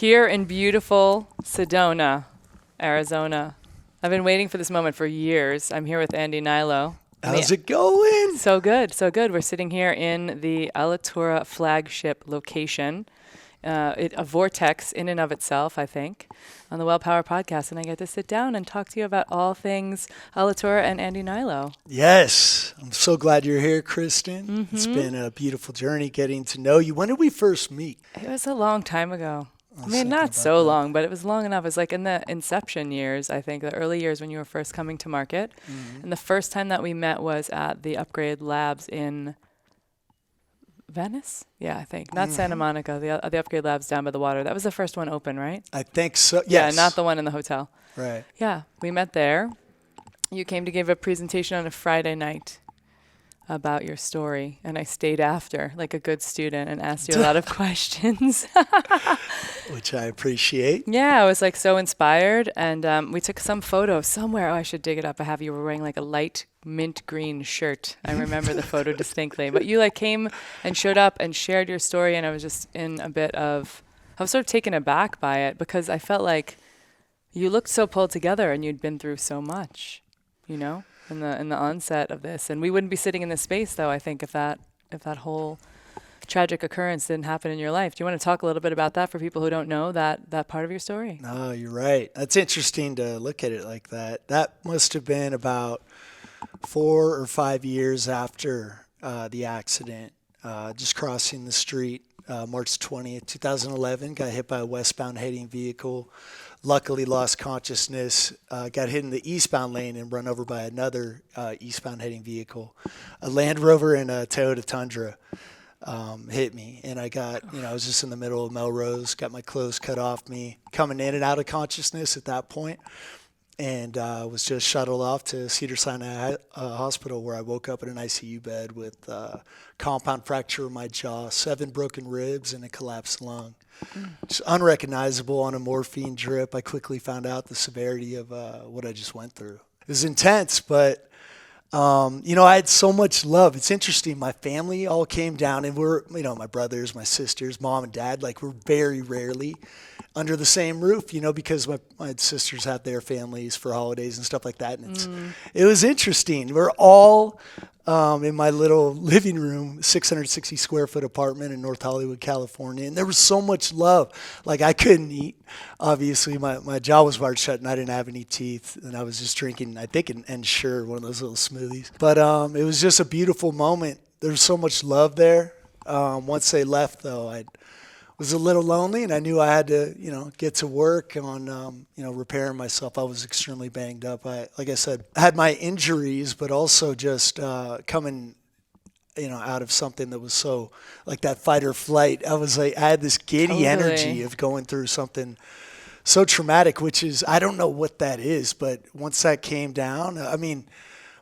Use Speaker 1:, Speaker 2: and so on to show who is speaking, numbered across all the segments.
Speaker 1: here in beautiful Sedona, Arizona. I've been waiting for this moment for years. I'm here with Andy Hnilo.
Speaker 2: How's it going?
Speaker 1: So good, so good. We're sitting here in the Alitura flagship location. A vortex in and of itself, I think, on the WellPower podcast. And I get to sit down and talk to you about all things Alitura and Andy Hnilo.
Speaker 2: Yes. I'm so glad you're here, Kristin. Mm-hmm. It's been a beautiful journey getting to know you. When did we first meet?
Speaker 1: It was a long time ago. I mean, not so long, but it was long enough. It was like in the inception years, I think, the early years when you were first coming to market. Mm-hmm. And the first time that we met was at the Upgrade Labs in Venice? Yeah, I think. Not Santa Monica, the Upgrade Labs down by the water. That was the first one open, right?
Speaker 2: I think so, yes.
Speaker 1: Yeah, not the one in the hotel.
Speaker 2: Right.
Speaker 1: Yeah, we met there. You came to give a presentation on a Friday night about your story, and I stayed after like a good student and asked you a lot of questions.
Speaker 2: Which I appreciate.
Speaker 1: Yeah, I was like so inspired, and we took some photo somewhere. Oh, I should dig it up. I have you were wearing like a light mint green shirt. I remember the photo distinctly. But you like came and showed up and shared your story, and I was just in a bit of, I was sort of taken aback by it because I felt like you looked so pulled together and you'd been through so much, you know, in the onset of this. And we wouldn't be sitting in this space though, I think, if that whole tragic occurrence didn't happen in your life. Do you want to talk a little bit about that for people who don't know that part of your story?
Speaker 2: No, you're right. That's interesting to look at it like that. That must have been about 4 or 5 years after the accident, just crossing the street, March 20th, 2011, got hit by a westbound heading vehicle, luckily lost consciousness, got hit in the eastbound lane and run over by another eastbound heading vehicle. A Land Rover and a Toyota Tundra hit me, and I was just in the middle of Melrose, got my clothes cut off me, coming in and out of consciousness at that point. And was just shuttled off to Cedars-Sinai Hospital, where I woke up in an ICU bed with compound fracture of my jaw, 7 broken ribs, and a collapsed lung. Just unrecognizable on a morphine drip. I quickly found out the severity of what I just went through. It was intense, but I had so much love. It's interesting. My family all came down, and my brothers, my sisters, mom and dad, we're very rarely under the same roof, because my sisters have their families for holidays and stuff like that. And it was interesting. We're all in my little living room, 660 square foot apartment in North Hollywood, California. And there was so much love. I couldn't eat. Obviously, my jaw was wired shut and I didn't have any teeth. And I was just drinking, I think, an Ensure, one of those little smoothies. But it was just a beautiful moment. There was so much love there. Once they left, though, I was a little lonely, and I knew I had to, get to work on, repairing myself. I was extremely banged up. Like I said, I had my injuries, but also just coming, out of something that was so like that fight or flight. I had this giddy energy of going through something so traumatic, which is, I don't know what that is, but once that came down,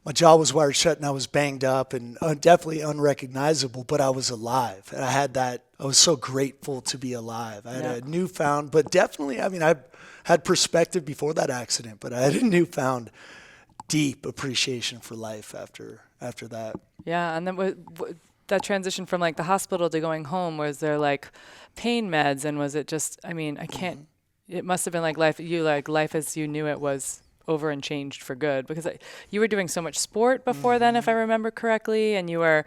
Speaker 2: my jaw was wired shut and I was banged up and definitely unrecognizable, but I was alive. And I was so grateful to be alive. I had a newfound, but definitely, I had perspective before that accident, but I had a newfound deep appreciation for life after that.
Speaker 1: Yeah, and then that transition from the hospital to going home, was there pain meds, and was it just, I can't, it must have been life as you knew it was over and changed for good, because you were doing so much sport before then, if I remember correctly, and you were,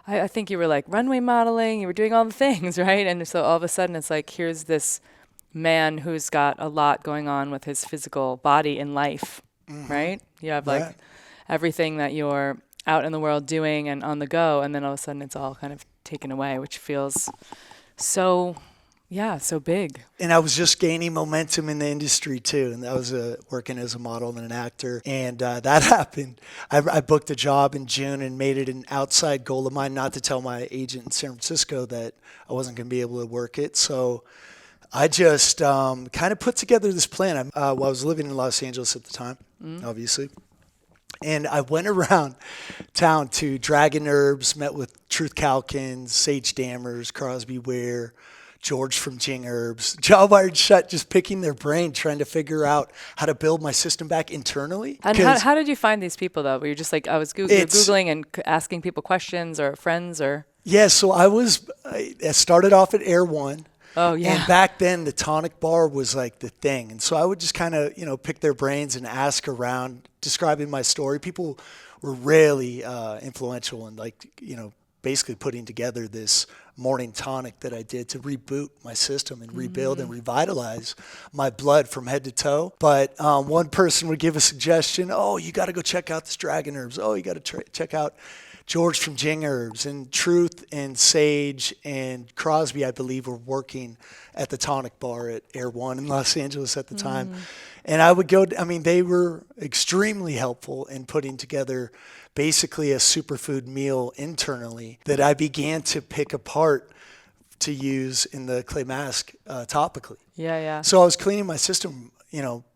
Speaker 1: I think you were runway modeling, you were doing all the things, right? And so all of a sudden it's here's this man who's got a lot going on with his physical body in life, right? You have everything that you're out in the world doing and on the go, and then all of a sudden it's all kind of taken away, which feels so big.
Speaker 2: And I was just gaining momentum in the industry too. And I was working as a model and an actor. And that happened. I booked a job in June and made it an outside goal of mine not to tell my agent in San Francisco that I wasn't going to be able to work it. So I just kind of put together this plan. I was living in Los Angeles at the time, obviously. And I went around town to Dragon Herbs, met with Truth Calkins, Sage Dammers, Crosby Ware, George from Jing Herbs, jaw wired shut, just picking their brain, trying to figure out how to build my system back internally.
Speaker 1: And how did you find these people, though? Were you just I was Googling and asking people questions, or friends, or?
Speaker 2: Yeah, so I started off at Air One.
Speaker 1: Oh, yeah.
Speaker 2: And back then, the tonic bar was like the thing. And so I would just kind of, pick their brains and ask around, describing my story. People were really influential in basically putting together this morning tonic that I did to reboot my system and rebuild and revitalize my blood from head to toe. But one person would give a suggestion, oh, you got to go check out this dragon herbs. Oh, you got to check out George from Jing Herbs. And Truth and Sage and Crosby, I believe, were working at the tonic bar at Air One in Los Angeles at the time. And I would go, they were extremely helpful in putting together basically a superfood meal internally that I began to pick apart to use in the clay mask topically.
Speaker 1: Yeah.
Speaker 2: So I was cleaning my system,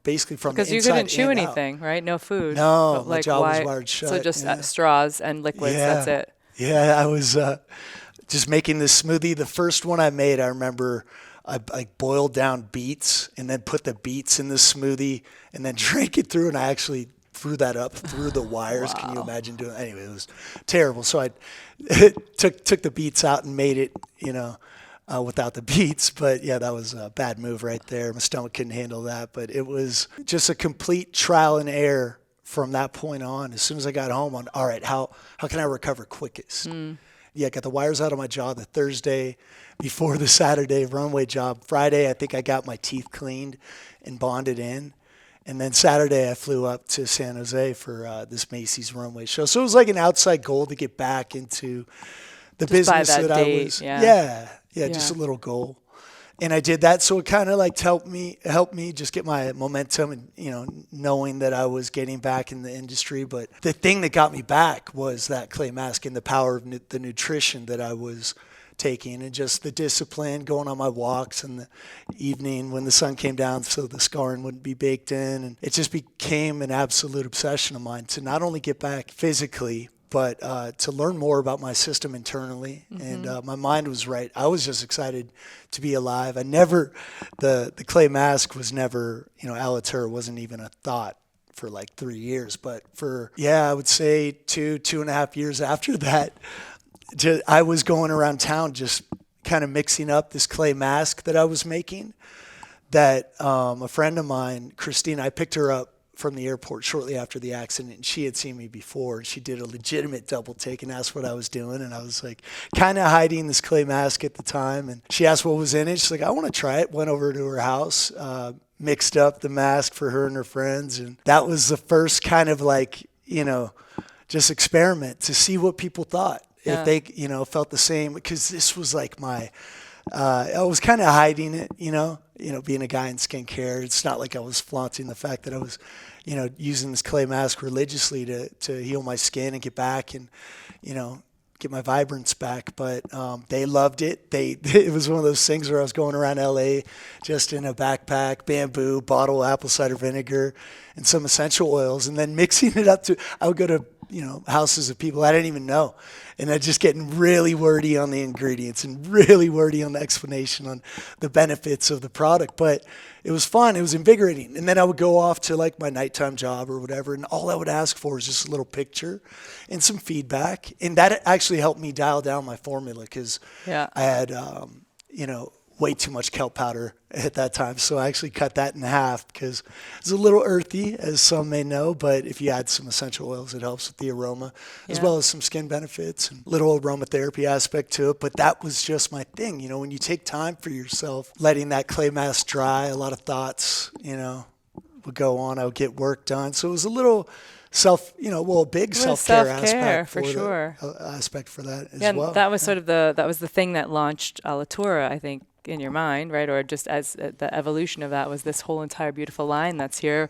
Speaker 2: basically from the inside
Speaker 1: because you couldn't chew
Speaker 2: and
Speaker 1: anything, right? No food.
Speaker 2: No,
Speaker 1: But
Speaker 2: my jaw was wired shut.
Speaker 1: So just straws and liquids. That's it.
Speaker 2: Yeah, I was just making this smoothie. The first one I made, I remember I boiled down beets and then put the beets in the smoothie and then drank it through, and I actually threw that up through the wires. Wow. Can you imagine doing it? Anyway, it was terrible. So I took the beets out and made it, without the beets. But yeah, that was a bad move right there. My stomach couldn't handle that. But it was just a complete trial and error from that point on. As soon as I got home, all right, how can I recover quickest? Yeah, I got the wires out of my jaw the Thursday before the Saturday runway job. Friday, I think I got my teeth cleaned and bonded in. And then Saturday, I flew up to San Jose for this Macy's runway show. So it was like an outside goal to get back into the business that I was. Yeah, just a little goal. And I did that, so it kind of like helped me just get my momentum and, knowing that I was getting back in the industry. But the thing that got me back was that clay mask and the power of the nutrition that I was taking, and just the discipline, going on my walks in the evening when the sun came down so the scarring wouldn't be baked in. And it just became an absolute obsession of mine to not only get back physically, but to learn more about my system internally. And my mind was right. I was just excited to be alive. The clay mask was never, Alitura wasn't even a thought for like 3 years. But I would say 2.5 years after that, I was going around town just kind of mixing up this clay mask that I was making that a friend of mine, Kristin, I picked her up from the airport shortly after the accident, and she had seen me before, and she did a legitimate double take and asked what I was doing, and I was like kind of hiding this clay mask at the time, and she asked what was in it. She's like, I want to try it. Went over to her house, mixed up the mask for her and her friends, and that was the first kind of like, just experiment to see what people thought. Yeah. If they, felt the same, because this was like I was kind of hiding it, being a guy in skincare. It's not like I was flaunting the fact that I was, using this clay mask religiously to heal my skin and get back and, get my vibrance back. But they loved it. It was one of those things where I was going around LA just in a backpack, bamboo, bottle of apple cider vinegar, and some essential oils, and then mixing it up I would go to, houses of people I didn't even know. And I'm just getting really wordy on the ingredients and really wordy on the explanation on the benefits of the product. But it was fun. It was invigorating. And then I would go off to like my nighttime job or whatever, and all I would ask for is just a little picture and some feedback. And that actually helped me dial down my formula, because I had, way too much kelp powder at that time. So I actually cut that in half because it's a little earthy, as some may know, but if you add some essential oils, it helps with the aroma, as well as some skin benefits and little aromatherapy aspect to it. But that was just my thing. When you take time for yourself, letting that clay mask dry, a lot of thoughts, would go on. I would get work done. So it was a little big self-care aspect
Speaker 1: for sure.
Speaker 2: Aspect for that as
Speaker 1: well.
Speaker 2: And
Speaker 1: that was sort of the thing that launched Alitura, I think, in your mind, right? Or just as the evolution of that was this whole entire beautiful line that's here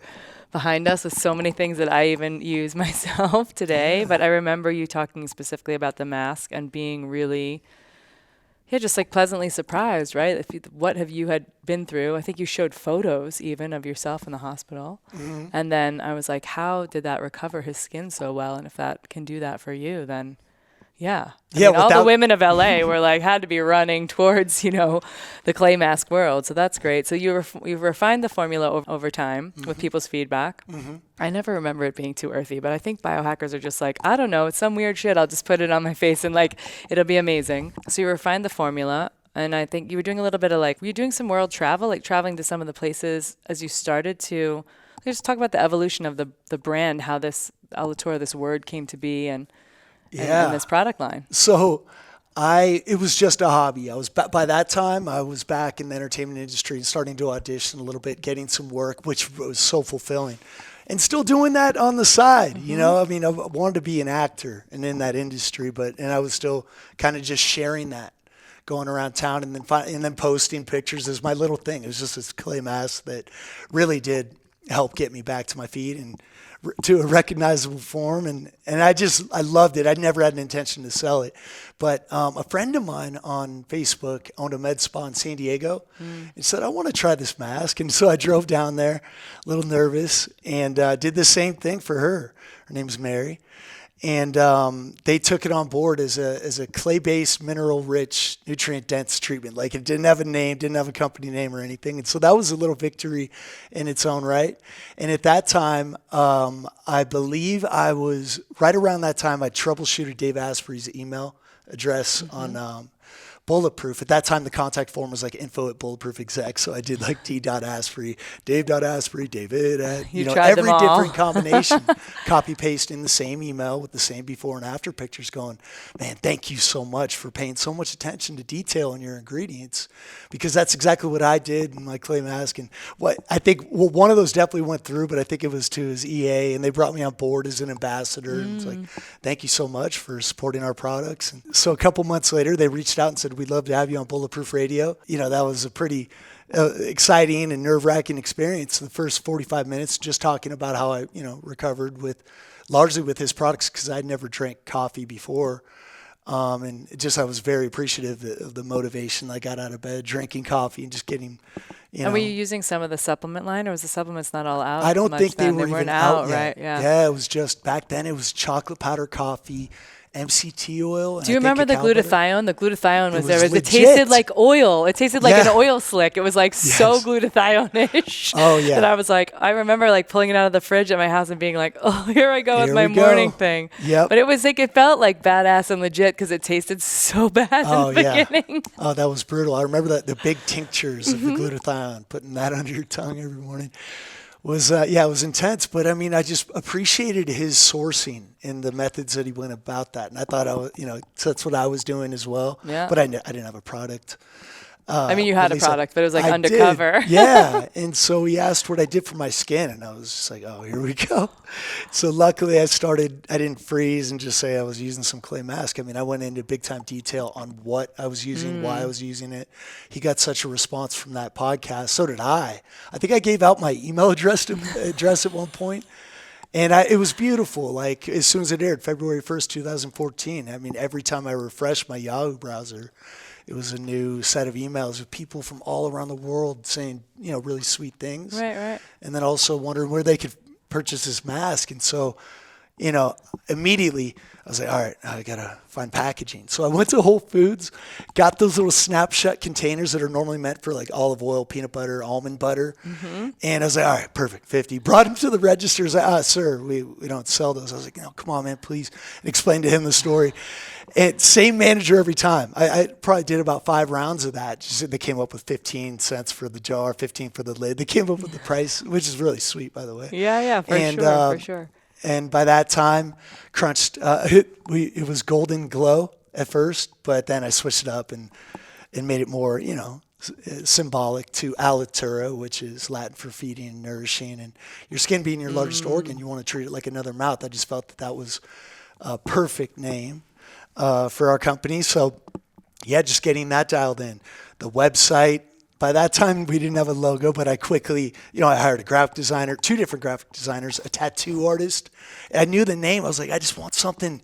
Speaker 1: behind us with so many things that I even use myself today. Yeah. But I remember you talking specifically about the mask and being really, just like pleasantly surprised, right? What have you had been through? I think you showed photos even of yourself in the hospital. Mm-hmm. And then I was like, how did that recover his skin so well? And if that can do that for you, then I mean, all the women of LA were like, had to be running towards, the clay mask world. So that's great. So you've refined the formula over time with people's feedback. Mm-hmm. I never remember it being too earthy, but I think biohackers are just like, I don't know, it's some weird shit. I'll just put it on my face and like, it'll be amazing. So you refined the formula. And I think you were doing a little bit of were you doing some world travel, like traveling to some of the places as you started to, just talk about the evolution of the brand, how this Alitura, this word came to be and this product line.
Speaker 2: So it was just a hobby. By that time, I was back in the entertainment industry and starting to audition a little bit, getting some work, which was so fulfilling. And still doing that on the side, you know. I mean, I wanted to be an actor and in that industry, and I was still kind of just sharing that, going around town and then posting pictures as my little thing. It was just this clay mask that really did help get me back to my feet and to a recognizable form. And I loved it. I never had an intention to sell it. But a friend of mine on Facebook owned a med spa in San Diego and said, I want to try this mask. And so I drove down there a little nervous and did the same thing for her. Her name's Mary. And they took it on board as a clay-based, mineral-rich, nutrient-dense treatment. Like, it didn't have a name, didn't have a company name or anything. And so that was a little victory in its own right. And at that time, I believe I was, right around that time, I troubleshooted Dave Asprey's email address on Bulletproof. At that time, the contact form was like info@bulletproofexec. So I did like d.asprey, dave.asprey, david at, every different combination, copy paste in the same email with the same before and after pictures going, man, thank you so much for paying so much attention to detail in your ingredients, because that's exactly what I did in my clay mask. And what I think, one of those definitely went through, but I think it was to his EA, and they brought me on board as an ambassador. And it's like, thank you so much for supporting our products. And so a couple months later, they reached out and said, we'd love to have you on Bulletproof Radio. That was a pretty exciting and nerve-wracking experience. The first 45 minutes just talking about how I, recovered largely with his products, because I'd never drank coffee before. And I was very appreciative of the motivation I got out of bed, drinking coffee and just getting,
Speaker 1: And were you using some of the supplement line, or was the supplements not all out?
Speaker 2: I don't think they were even out yet.
Speaker 1: Right? Yeah.
Speaker 2: Yeah, it was just, back then it was chocolate powder coffee, MCT oil.
Speaker 1: Do you remember the glutathione? The glutathione was there.
Speaker 2: Legit.
Speaker 1: It tasted like oil. It tasted like an oil slick. It was so glutathione-ish.
Speaker 2: Oh, yeah.
Speaker 1: That I was like, I remember pulling it out of the fridge at my house and being like, oh, here I go with my morning thing.
Speaker 2: Yep.
Speaker 1: But it was it felt like badass and legit because it tasted so bad in the beginning.
Speaker 2: Oh, that was brutal. I remember the big tinctures of the glutathione, putting that under your tongue every morning. It was intense, but I mean, I just appreciated his sourcing and the methods that he went about that. And I thought that's what I was doing as well.
Speaker 1: Yeah.
Speaker 2: But I didn't have a product.
Speaker 1: You had a product, but it was undercover.
Speaker 2: Yeah. And so he asked what I did for my skin, and I was just like, oh, here we go. So luckily I didn't freeze and just say I was using some clay mask. I mean, I went into big time detail on what I was using, why I was using it. He got such a response from that podcast. So did I. I think I gave out my email address at one point. And it was beautiful. Like, as soon as it aired, February 1st, 2014, I mean, every time I refreshed my Yahoo browser, it was a new set of emails with people from all around the world saying, really sweet things.
Speaker 1: Right.
Speaker 2: And then also wondering where they could purchase this mask. And so, immediately I was like, all right, I got to find packaging. So I went to Whole Foods, got those little snapshot containers that are normally meant for like olive oil, peanut butter, almond butter. And I was like, all right, perfect, 50. Brought them to the register. I was like, sir, we don't sell those. I was like, no, come on, man, please. And explained to him the story. And same manager every time. I probably did about 5 rounds of that. They came up with 15 cents for the jar, 15 for the lid. They came up with the price, which is really sweet, by the way.
Speaker 1: Yeah, for sure.
Speaker 2: And by that time, crunched. It was golden glow at first, but then I switched it up and made it more, symbolic to Alitura, which is Latin for feeding and nourishing. And your skin being your largest organ, you want to treat it like another mouth. I just felt that was a perfect name for our company. So, just getting that dialed in. The website. By that time, we didn't have a logo, but I quickly, I hired a graphic designer, 2 different graphic designers, a tattoo artist. I knew the name. I was like, I just want something,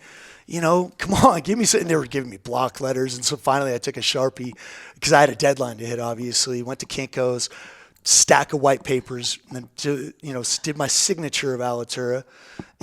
Speaker 2: come on, give me something. They were giving me block letters. And so finally I took a Sharpie because I had a deadline to hit, obviously. Went to Kinko's, stack of white papers, and then, did my signature of Alitura,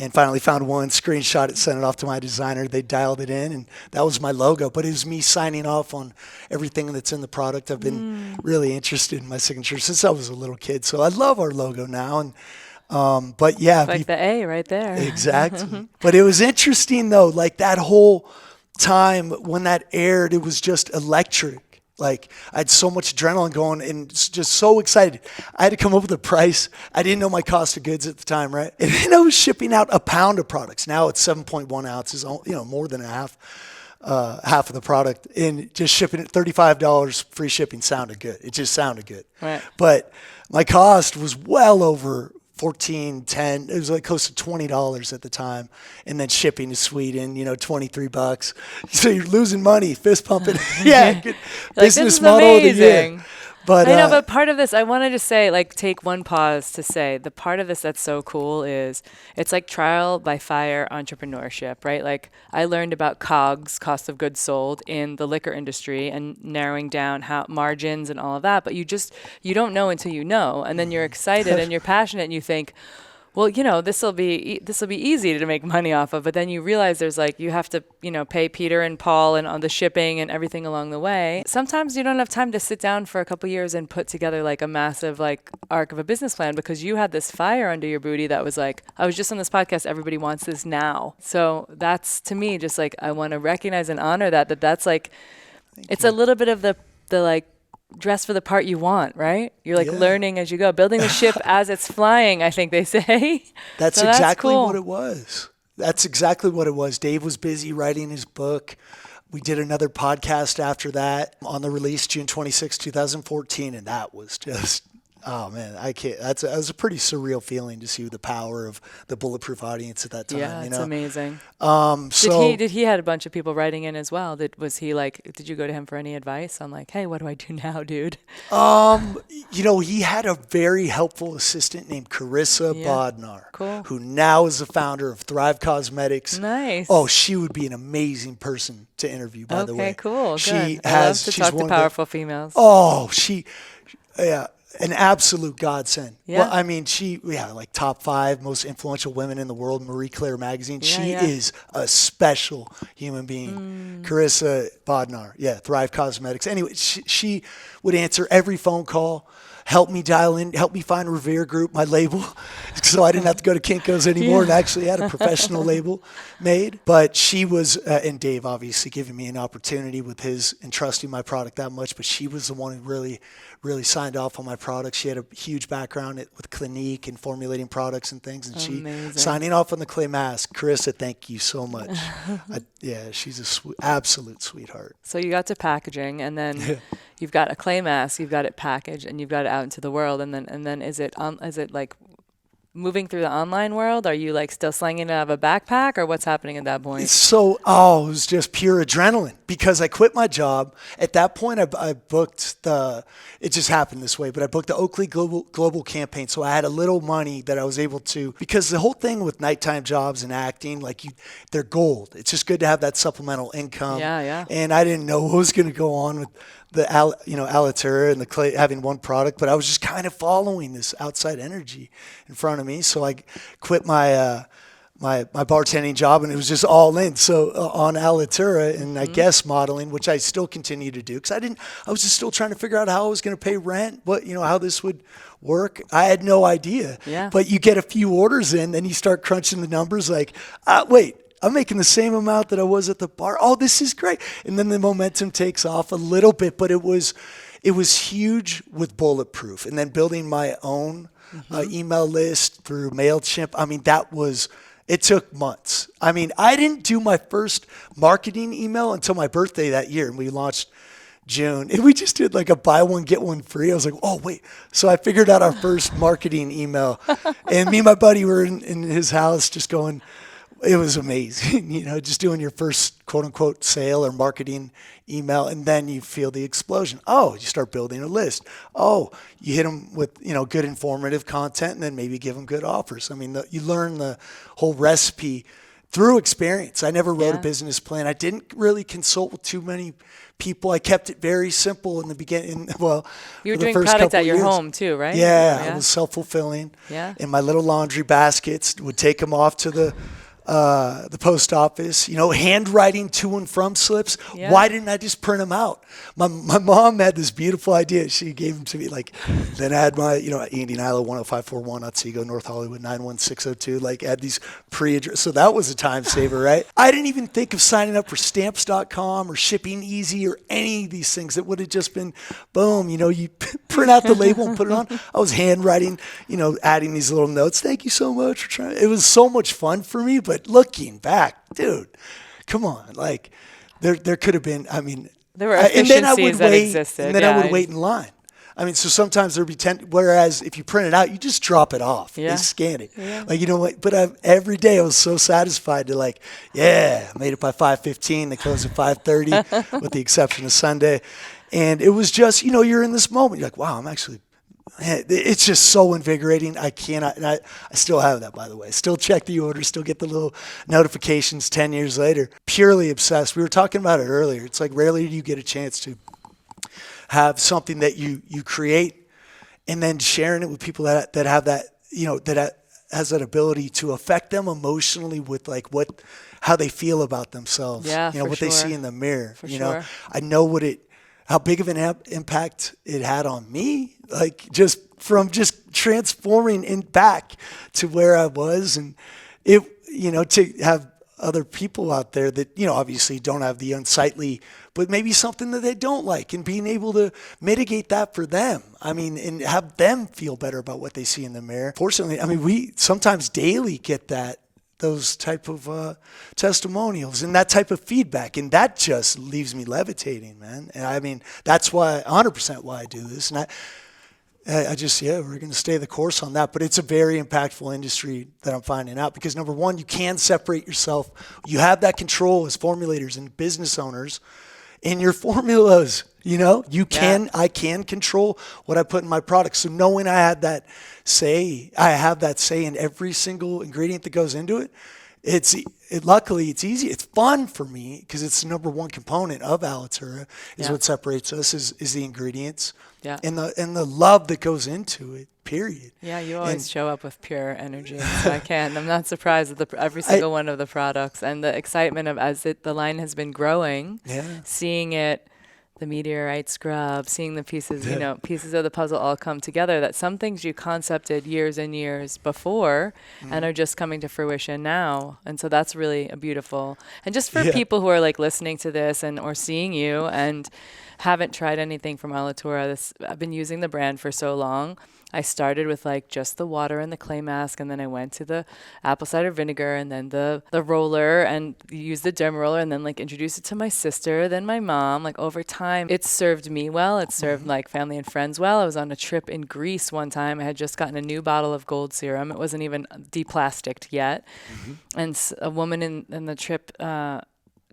Speaker 2: and finally found one, screenshot it, sent it off to my designer. They dialed it in, and that was my logo. But it was me signing off on everything that's in the product. I've been really interested in my signature since I was a little kid. So I love our logo now. And but yeah,
Speaker 1: like the A right there.
Speaker 2: Exactly. But it was interesting though, like that whole time when that aired, it was just electric. Like I had so much adrenaline going and just so excited. I had to come up with a price. I didn't know my cost of goods at the time, right? And then I was shipping out a pound of products. Now it's 7.1 ounces, more than half of the product. And just shipping it, $35 free shipping sounded good. It just sounded good.
Speaker 1: Right.
Speaker 2: But my cost was well over 14, 10, it was like close to $20 at the time. And then shipping to Sweden, $23. So you're losing money, fist pumping. Yeah. Good business model of the year. But
Speaker 1: I know, but part of this, I wanted to say, like, take one pause to say the part of this that's so cool is it's like trial by fire entrepreneurship, right? Like I learned about COGS, cost of goods sold, in the liquor industry and narrowing down how margins and all of that. But you don't know until you know. And then you're excited and you're passionate and you think, well, this will be easy to make money off of. But then you realize there's you have to, pay Peter and Paul and on the shipping and everything along the way. Sometimes you don't have time to sit down for a couple years and put together a massive arc of a business plan because you had this fire under your booty that was I was just on this podcast, everybody wants this now. So that's, to me, just I want to recognize and honor that's it's a little bit of the dress for the part you want, right? You're learning as you go, building the ship as it's flying, I think they say.
Speaker 2: That's exactly cool. What it was. That's exactly what it was. Dave was busy writing his book. We did another podcast after that on the release, June 26, 2014. And that was just, oh man, I can't, that was a pretty surreal feeling to see the power of the Bulletproof audience at that time.
Speaker 1: Yeah, it's amazing.
Speaker 2: So
Speaker 1: did he had a bunch of people writing in as well? Did you go to him for any advice on hey, what do I do now, dude?
Speaker 2: He had a very helpful assistant named Carissa Bodnar,
Speaker 1: cool.
Speaker 2: who now is the founder of Thrive Cosmetics.
Speaker 1: Nice.
Speaker 2: Oh, she would be an amazing person to interview, by the way.
Speaker 1: Okay, cool.
Speaker 2: She's
Speaker 1: I love to talk to powerful females.
Speaker 2: Oh, an absolute godsend.
Speaker 1: Yeah.
Speaker 2: Well, I mean, top 5 most influential women in the world, Marie Claire magazine. She is a special human being. Carissa Bodnar. Yeah, Thrive Cosmetics. Anyway, she would answer every phone call, help me dial in, help me find Revere Group, my label, so I didn't have to go to Kinko's anymore and actually had a professional label made. But she was, and Dave obviously giving me an opportunity with his and trusting my product that much, but she was the one who really signed off on my product. She had a huge background with Clinique and formulating products and things, and
Speaker 1: amazing.
Speaker 2: She signing off on the clay mask. Carissa, thank you so much. She's absolute sweetheart.
Speaker 1: So you got to packaging, and then you've got a clay mask, you've got it packaged, and you've got it out into the world, and then is it moving through the online world? Are you still slinging it out of a backpack, or what's happening at that point?
Speaker 2: So, it was just pure adrenaline because I quit my job. At that point, I booked it just happened this way, but I booked the Oakley Global campaign. So I had a little money that I was able to, because the whole thing with nighttime jobs and acting, they're gold. It's just good to have that supplemental income.
Speaker 1: Yeah.
Speaker 2: And I didn't know what was going to go on with the Alitura and the clay, having one product, but I was just kind of following this outside energy in front of me. So I quit my my bartending job, and it was just all in. So on Alitura and I guess modeling, which I still continue to do because I was just still trying to figure out how I was going to pay rent, how this would work. I had no idea.
Speaker 1: Yeah.
Speaker 2: But you get a few orders in, then you start crunching the numbers wait, I'm making the same amount that I was at the bar. Oh, this is great. And then the momentum takes off a little bit, but it was huge with Bulletproof. And then building my own email list through MailChimp. I mean, it took months. I mean, I didn't do my first marketing email until my birthday that year. And we launched June. And we just did a buy one, get one free. I was like, oh, wait. So I figured out our first marketing email. And me and my buddy were in his house just going, it was amazing, just doing your first quote unquote sale or marketing email. And then you feel the explosion. Oh, you start building a list. Oh, you hit them with, good informative content and then maybe give them good offers. I mean, you learn the whole recipe through experience. I never wrote a business plan. I didn't really consult with too many people. I kept it very simple in the beginning. Well,
Speaker 1: you were doing product at your home too, right?
Speaker 2: Yeah, it was self-fulfilling.
Speaker 1: Yeah.
Speaker 2: In my little laundry baskets, would take them off to the the post office, handwriting to and from slips.
Speaker 1: Yeah.
Speaker 2: Why didn't I just print them out? My mom had this beautiful idea. She gave them to me. Then I had my, Andy Hnilo 10541 Otsego, North Hollywood 91602. Had these pre-address. So that was a time saver, right? I didn't even think of signing up for stamps.com or Shipping Easy or any of these things. It would have just been, boom, you print out the label and put it on. I was handwriting, adding these little notes. Thank you so much for trying. It was so much fun for me, but looking back, dude, come on. There could have been,
Speaker 1: there were efficiencies that existed.
Speaker 2: And then I would wait in line. So sometimes there'd be 10, whereas if you print it out, you just drop it off.
Speaker 1: Yeah.
Speaker 2: They scan it.
Speaker 1: Yeah.
Speaker 2: But every day I was so satisfied to I made it by 5:15. They close at 5:30 with the exception of Sunday. And it was just, you're in this moment. You're like, wow, it's just so invigorating. I cannot, and I still have that, by the way. Still check the order, still get the little notifications 10 years later. Purely obsessed. We were talking about it earlier. It's rarely do you get a chance to have something that you create and then sharing it with people that have that, that has that ability to affect them emotionally with how they feel about themselves.
Speaker 1: Yeah,
Speaker 2: what they see in the mirror.
Speaker 1: For sure.
Speaker 2: I know how big of an impact it had on me, just from just transforming back to where I was. And it, to have other people out there that, obviously don't have the unsightly, but maybe something that they don't like, and being able to mitigate that for them. And have them feel better about what they see in the mirror. Fortunately, we sometimes daily get those type of testimonials and that type of feedback, and that just leaves me levitating, man. And that's why 100% why I do this. And I just, we're going to stay the course on that. But it's a very impactful industry that I'm finding out, because number one, you can separate yourself. You have that control as formulators and business owners in your formulas. I can control what I put in my products. So knowing I have that say in every single ingredient that goes into it, luckily it's easy. It's fun for me, because it's the number one component of Alitura is what separates us is the ingredients and the love that goes into it. Period.
Speaker 1: Yeah, you always show up with pure energy. So I'm not surprised with every single one of the products, and the excitement of the line has been growing. Yeah. Seeing it. The meteorite scrub, seeing the pieces, pieces of the puzzle all come together, that some things you concepted years and years before and are just coming to fruition now. And so that's really a beautiful. And just for people who are listening to this or seeing you and haven't tried anything from Alitura, I've been using the brand for so long. I started with just the water and the clay mask, and then I went to the apple cider vinegar, and then the roller, and used the derma roller, and then introduced it to my sister, then my mom. Over time, it served me well. It served family and friends well. I was on a trip in Greece one time. I had just gotten a new bottle of gold serum. It wasn't even deplasticked yet. And a woman in the trip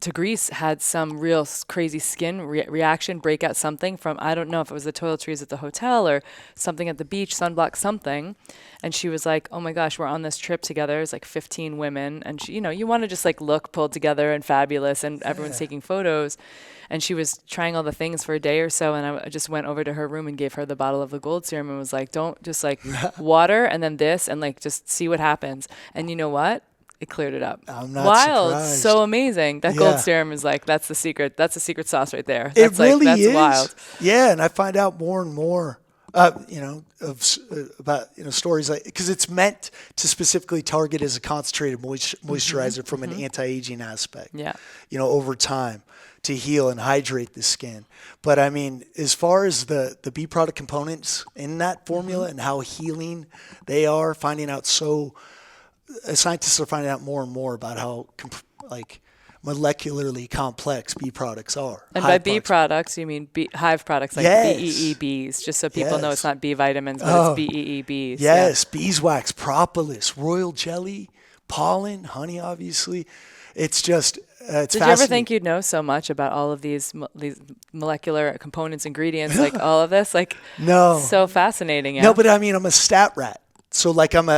Speaker 1: to Greece had some real crazy skin reaction, breakout, something from, I don't know if it was the toiletries at the hotel or something at the beach, sunblock, something. And she was like, oh my gosh, we're on this trip together. It's 15 women. And she, you want to just look pulled together and fabulous, and everyone's taking photos. And she was trying all the things for a day or so. And I just went over to her room and gave her the bottle of the gold serum and was like, don't just water and then this and just see what happens. And you know what? It cleared it up.
Speaker 2: I'm not
Speaker 1: wild,
Speaker 2: surprised.
Speaker 1: So amazing. That gold serum is that's the secret. That's the secret sauce right there.
Speaker 2: It really
Speaker 1: that's
Speaker 2: is.
Speaker 1: Wild.
Speaker 2: Yeah, and I find out more and more, about stories because it's meant to specifically target as a concentrated moisturizer from an anti-aging aspect. Yeah. Over time to heal and hydrate the skin. But as far as the bee product components in that formula and how healing they are, finding out scientists are finding out more and more about how molecularly complex bee products are.
Speaker 1: And by bee products, you mean hive products BEEBs, just so people know it's not B vitamins, but it's BEEBs.
Speaker 2: Yes, beeswax, propolis, royal jelly, pollen, honey, obviously. It's just, it's
Speaker 1: Did you ever think you'd know so much about all of these molecular components, ingredients, all of this?
Speaker 2: No.
Speaker 1: So fascinating. Yeah?
Speaker 2: No, but I'm a stat rat. So I'm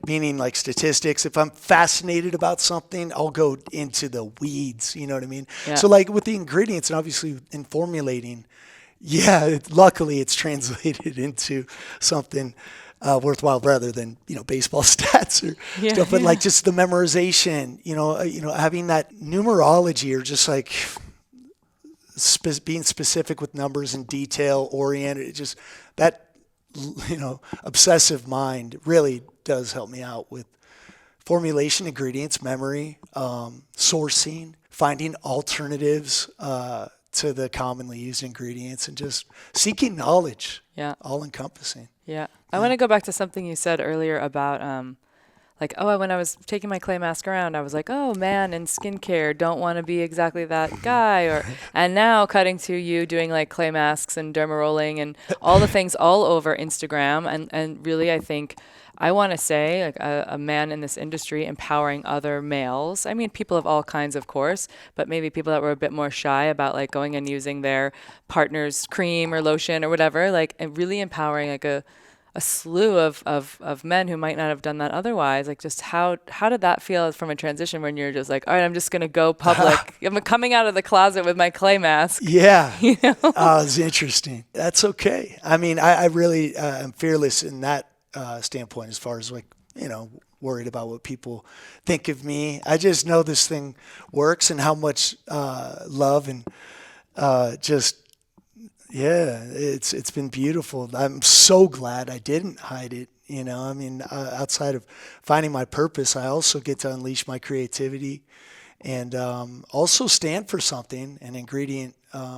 Speaker 2: meaning statistics. If I'm fascinated about something, I'll go into the weeds, you know what I mean? Yeah. So with the ingredients and obviously in formulating, Yeah, luckily it's translated into something worthwhile rather than baseball stats or
Speaker 1: Yeah,
Speaker 2: stuff. But
Speaker 1: yeah.
Speaker 2: like just the memorization, having that numerology or just like being specific with numbers and detail oriented. It just that obsessive mind really does help me out with formulation, ingredients, memory, sourcing, finding alternatives to the commonly used ingredients, and just seeking knowledge,
Speaker 1: Yeah.
Speaker 2: all encompassing.
Speaker 1: Yeah. I want to go back to something you said earlier about like, oh, when I was taking my clay mask around, I was like, oh man, in skincare, don't want to be exactly that guy. And now cutting to you doing like clay masks and derma rolling and all the things all over Instagram. And really, I think I want to say like a man in this industry empowering other males. I mean, people of all kinds, of course, but maybe people that were a bit more shy about like going and using their partner's cream or lotion or whatever, like and really empowering like a slew of men who might not have done that otherwise. Like just how did that feel from a transition when you're just like, all right, I'm just going to go public. I'm coming out of the closet with my clay mask.
Speaker 2: Yeah.
Speaker 1: You know?
Speaker 2: It's interesting. That's okay. I mean, I really am fearless in that standpoint as far as like, worried about what people think of me. I just know this thing works and how much love and just yeah, it's been beautiful. I'm so glad I didn't hide it. I mean, outside of finding my purpose, I also get to unleash my creativity and also stand for something, an ingredient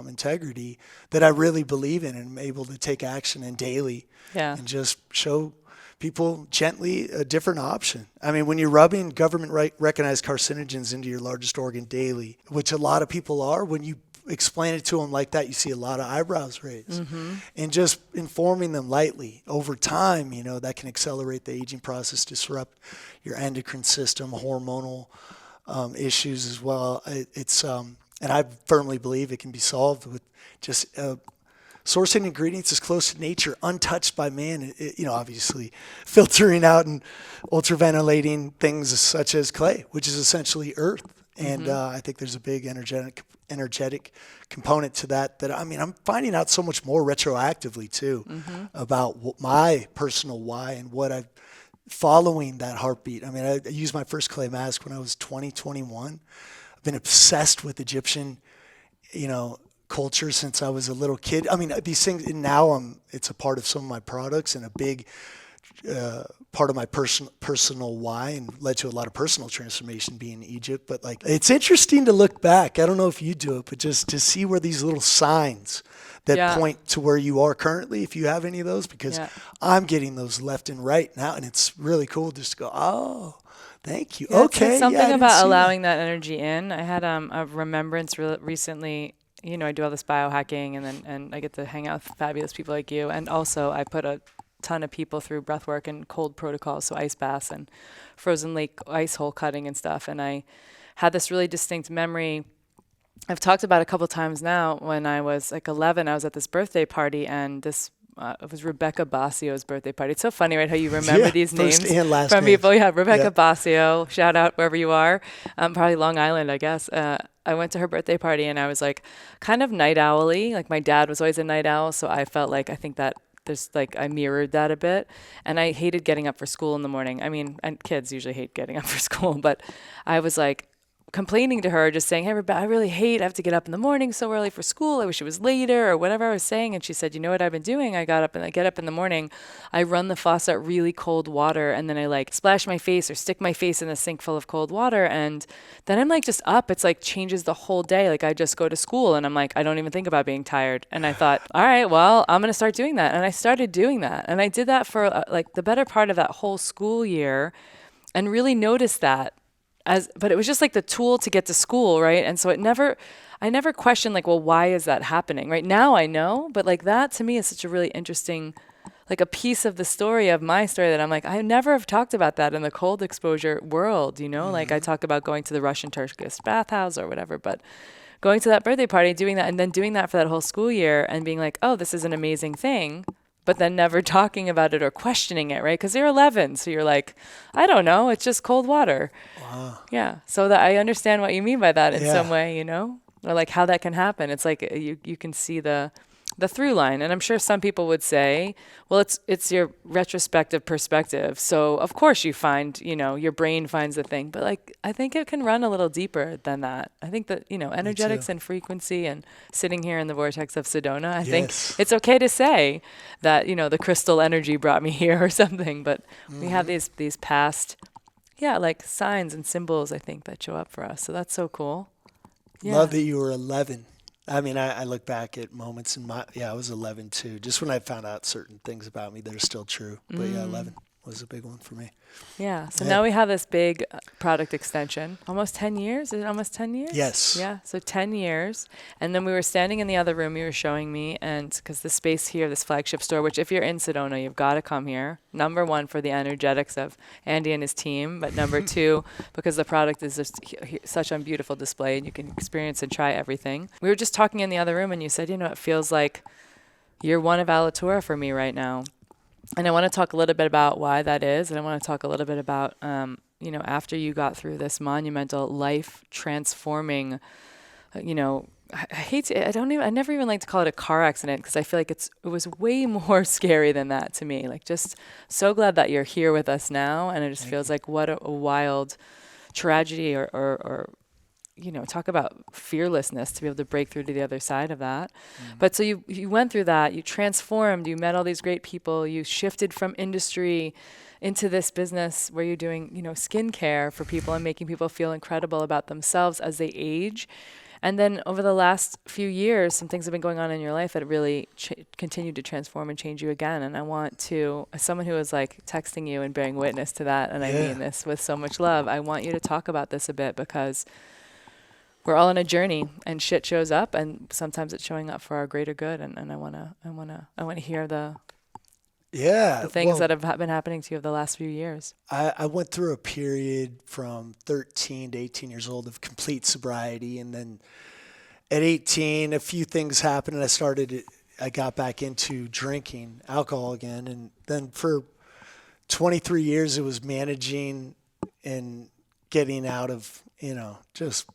Speaker 2: integrity that I really believe in and am able to take action in daily
Speaker 1: Yeah.
Speaker 2: and just show people gently a different option. I mean, when you're rubbing government recognized carcinogens into your largest organ daily, which a lot of people are, when you explain it to them like that, you see a lot of eyebrows raised. Mm-hmm. And just informing them lightly over time, that can accelerate the aging process, disrupt your endocrine system, hormonal issues as well. And I firmly believe it can be solved with just sourcing ingredients as close to nature, untouched by man. Obviously filtering out and ultraventilating things such as clay, which is essentially earth. And I think there's a big energetic component to that. I mean, I'm finding out so much more retroactively too about my personal why and what I've following that heartbeat. I mean, I used my first clay mask when I was 21. I've been obsessed with Egyptian, culture since I was a little kid. I mean, these things, and now it's a part of some of my products and a big part of my personal why, and led to a lot of personal transformation being in Egypt. But like, it's interesting to look back. I don't know if you do it, but just to see where these little signs that point to where you are currently, if you have any of those, because I'm getting those left and right now, and it's really cool just to go, oh, thank you.
Speaker 1: Yeah,
Speaker 2: okay.
Speaker 1: It's something about allowing that energy in. I had a remembrance recently. I do all this biohacking and I get to hang out with fabulous people like you. And also I put a ton of people through breath work and cold protocols, so ice baths and frozen lake ice hole cutting and stuff. And I had this really distinct memory I've talked about a couple times now. When I was like 11, I was at this birthday party, and it was Rebecca Bassio's birthday party. It's so funny, right, how you remember these names from people. Yeah, Rebecca Bassio, shout out wherever you are. Probably Long Island, I guess. I went to her birthday party, and I was like kind of night owl-y. Like my dad was always a night owl, so I felt like I think that there's like I mirrored that a bit. And I hated getting up for school in the morning. I mean, and kids usually hate getting up for school, but I was like complaining to her, just saying, hey, Rebecca, I really hate I have to get up in the morning so early for school. I wish it was later, or whatever I was saying. And she said, you know what I've been doing? I get up in the morning, I run the faucet really cold water, and then I like splash my face or stick my face in a sink full of cold water, and then I'm like just up. It's like changes the whole day. Like I just go to school and I'm like, I don't even think about being tired. And I thought, all right, well, I'm going to start doing that. And I started doing that. And I did that for like the better part of that whole school year, and really noticed that. But it was just like the tool to get to school, right? And so I never questioned like, well, why is that happening? Right now I know, but like that to me is such a really interesting, like a piece of the story of my story that I'm like, I never have talked about that in the cold exposure world, you know? Mm-hmm. Like I talk about going to the Russian Turkish bathhouse or whatever, but going to that birthday party, doing that, and then doing that for that whole school year and being like, oh, this is an amazing thing, but then never talking about it or questioning it, right? Because you're 11, so you're like, I don't know, it's just cold water. Wow. Yeah, so that I understand what you mean by that in some way, you know, or like how that can happen. It's like you can see the the through line. And I'm sure some people would say, well, it's your retrospective perspective. So of course you find, your brain finds the thing, but like, I think it can run a little deeper than that. I think that, energetics and frequency and sitting here in the vortex of Sedona, I think it's okay to say that, the crystal energy brought me here or something, but we have these past, like signs and symbols, I think, that show up for us. So that's so cool. Yeah.
Speaker 2: Love that you were 11. I mean, I look back at moments in I was 11 too. Just when I found out certain things about me that are still true. But 11 was a big one for me.
Speaker 1: Yeah. So now we have this big product extension. Almost 10 years? Is it almost 10 years?
Speaker 2: Yes.
Speaker 1: Yeah. So 10 years. And then we were standing in the other room you were showing me, and because the space here, this flagship store, which if you're in Sedona, you've got to come here. Number one, for the energetics of Andy and his team. But number two, because the product is just such on beautiful display and you can experience and try everything. We were just talking in the other room and you said, it feels like year one of Alitura for me right now. And I want to talk a little bit about why that is. And I want to talk a little bit about, after you got through this monumental life transforming, I never even like to call it a car accident, because I feel like it was way more scary than that to me. Like, just so glad that you're here with us now. And it just feels like what a wild tragedy or talk about fearlessness to be able to break through to the other side of that. But so you went through that, you transformed, you met all these great people, you shifted from industry into this business where you're doing, skincare for people and making people feel incredible about themselves as they age. And then over the last few years, some things have been going on in your life that really continued to transform and change you again. And I want to, as someone who is like texting you and bearing witness to that, and I mean this with so much love, I want you to talk about this a bit, because we're all on a journey and shit shows up, and sometimes it's showing up for our greater good. And I want to hear the things that have been happening to you over the last few years.
Speaker 2: I went through a period from 13 to 18 years old of complete sobriety. And then at 18, a few things happened and I got back into drinking alcohol again. And then for 23 years, it was managing and getting out of, just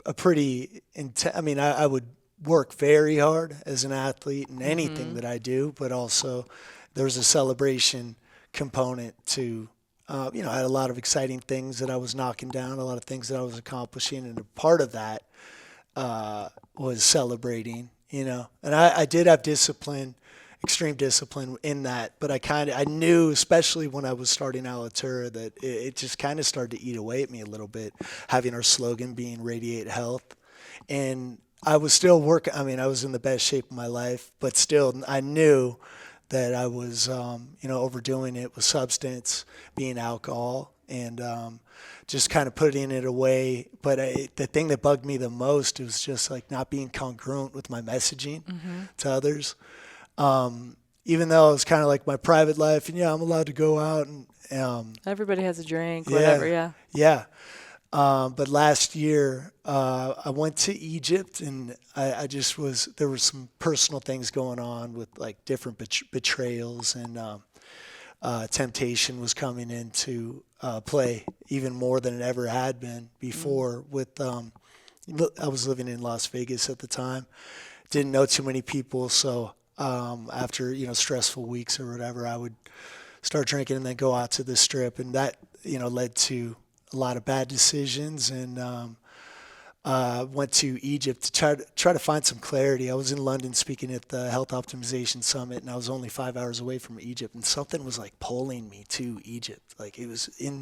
Speaker 2: a pretty intense. I mean, I would work very hard as an athlete in anything that I do, but also there's a celebration component to, I had a lot of exciting things that I was knocking down, a lot of things that I was accomplishing, and a part of that was celebrating, and I did have discipline, extreme discipline in that, but I knew, especially when I was starting Alitura, that it just kind of started to eat away at me a little bit, having our slogan being Radiate Health. And I was still working. I mean, I was in the best shape of my life, but still I knew that I was, overdoing it with substance, being alcohol, and just kind of putting it away. But the thing that bugged me the most was just like not being congruent with my messaging to others. Even though it was kind of like my private life, and I'm allowed to go out and
Speaker 1: everybody has a drink, whatever.
Speaker 2: Yeah. But last year, I went to Egypt, and there were some personal things going on with like different betrayals, and temptation was coming into play even more than it ever had been before. I was living in Las Vegas at the time, didn't know too many people, so after stressful weeks or whatever, I would start drinking and then go out to the Strip, and that led to a lot of bad decisions, and went to Egypt to try to find some clarity. I was in London speaking at the Health Optimization Summit, and I was only 5 hours away from Egypt, and something was like pulling me to Egypt. Like it was it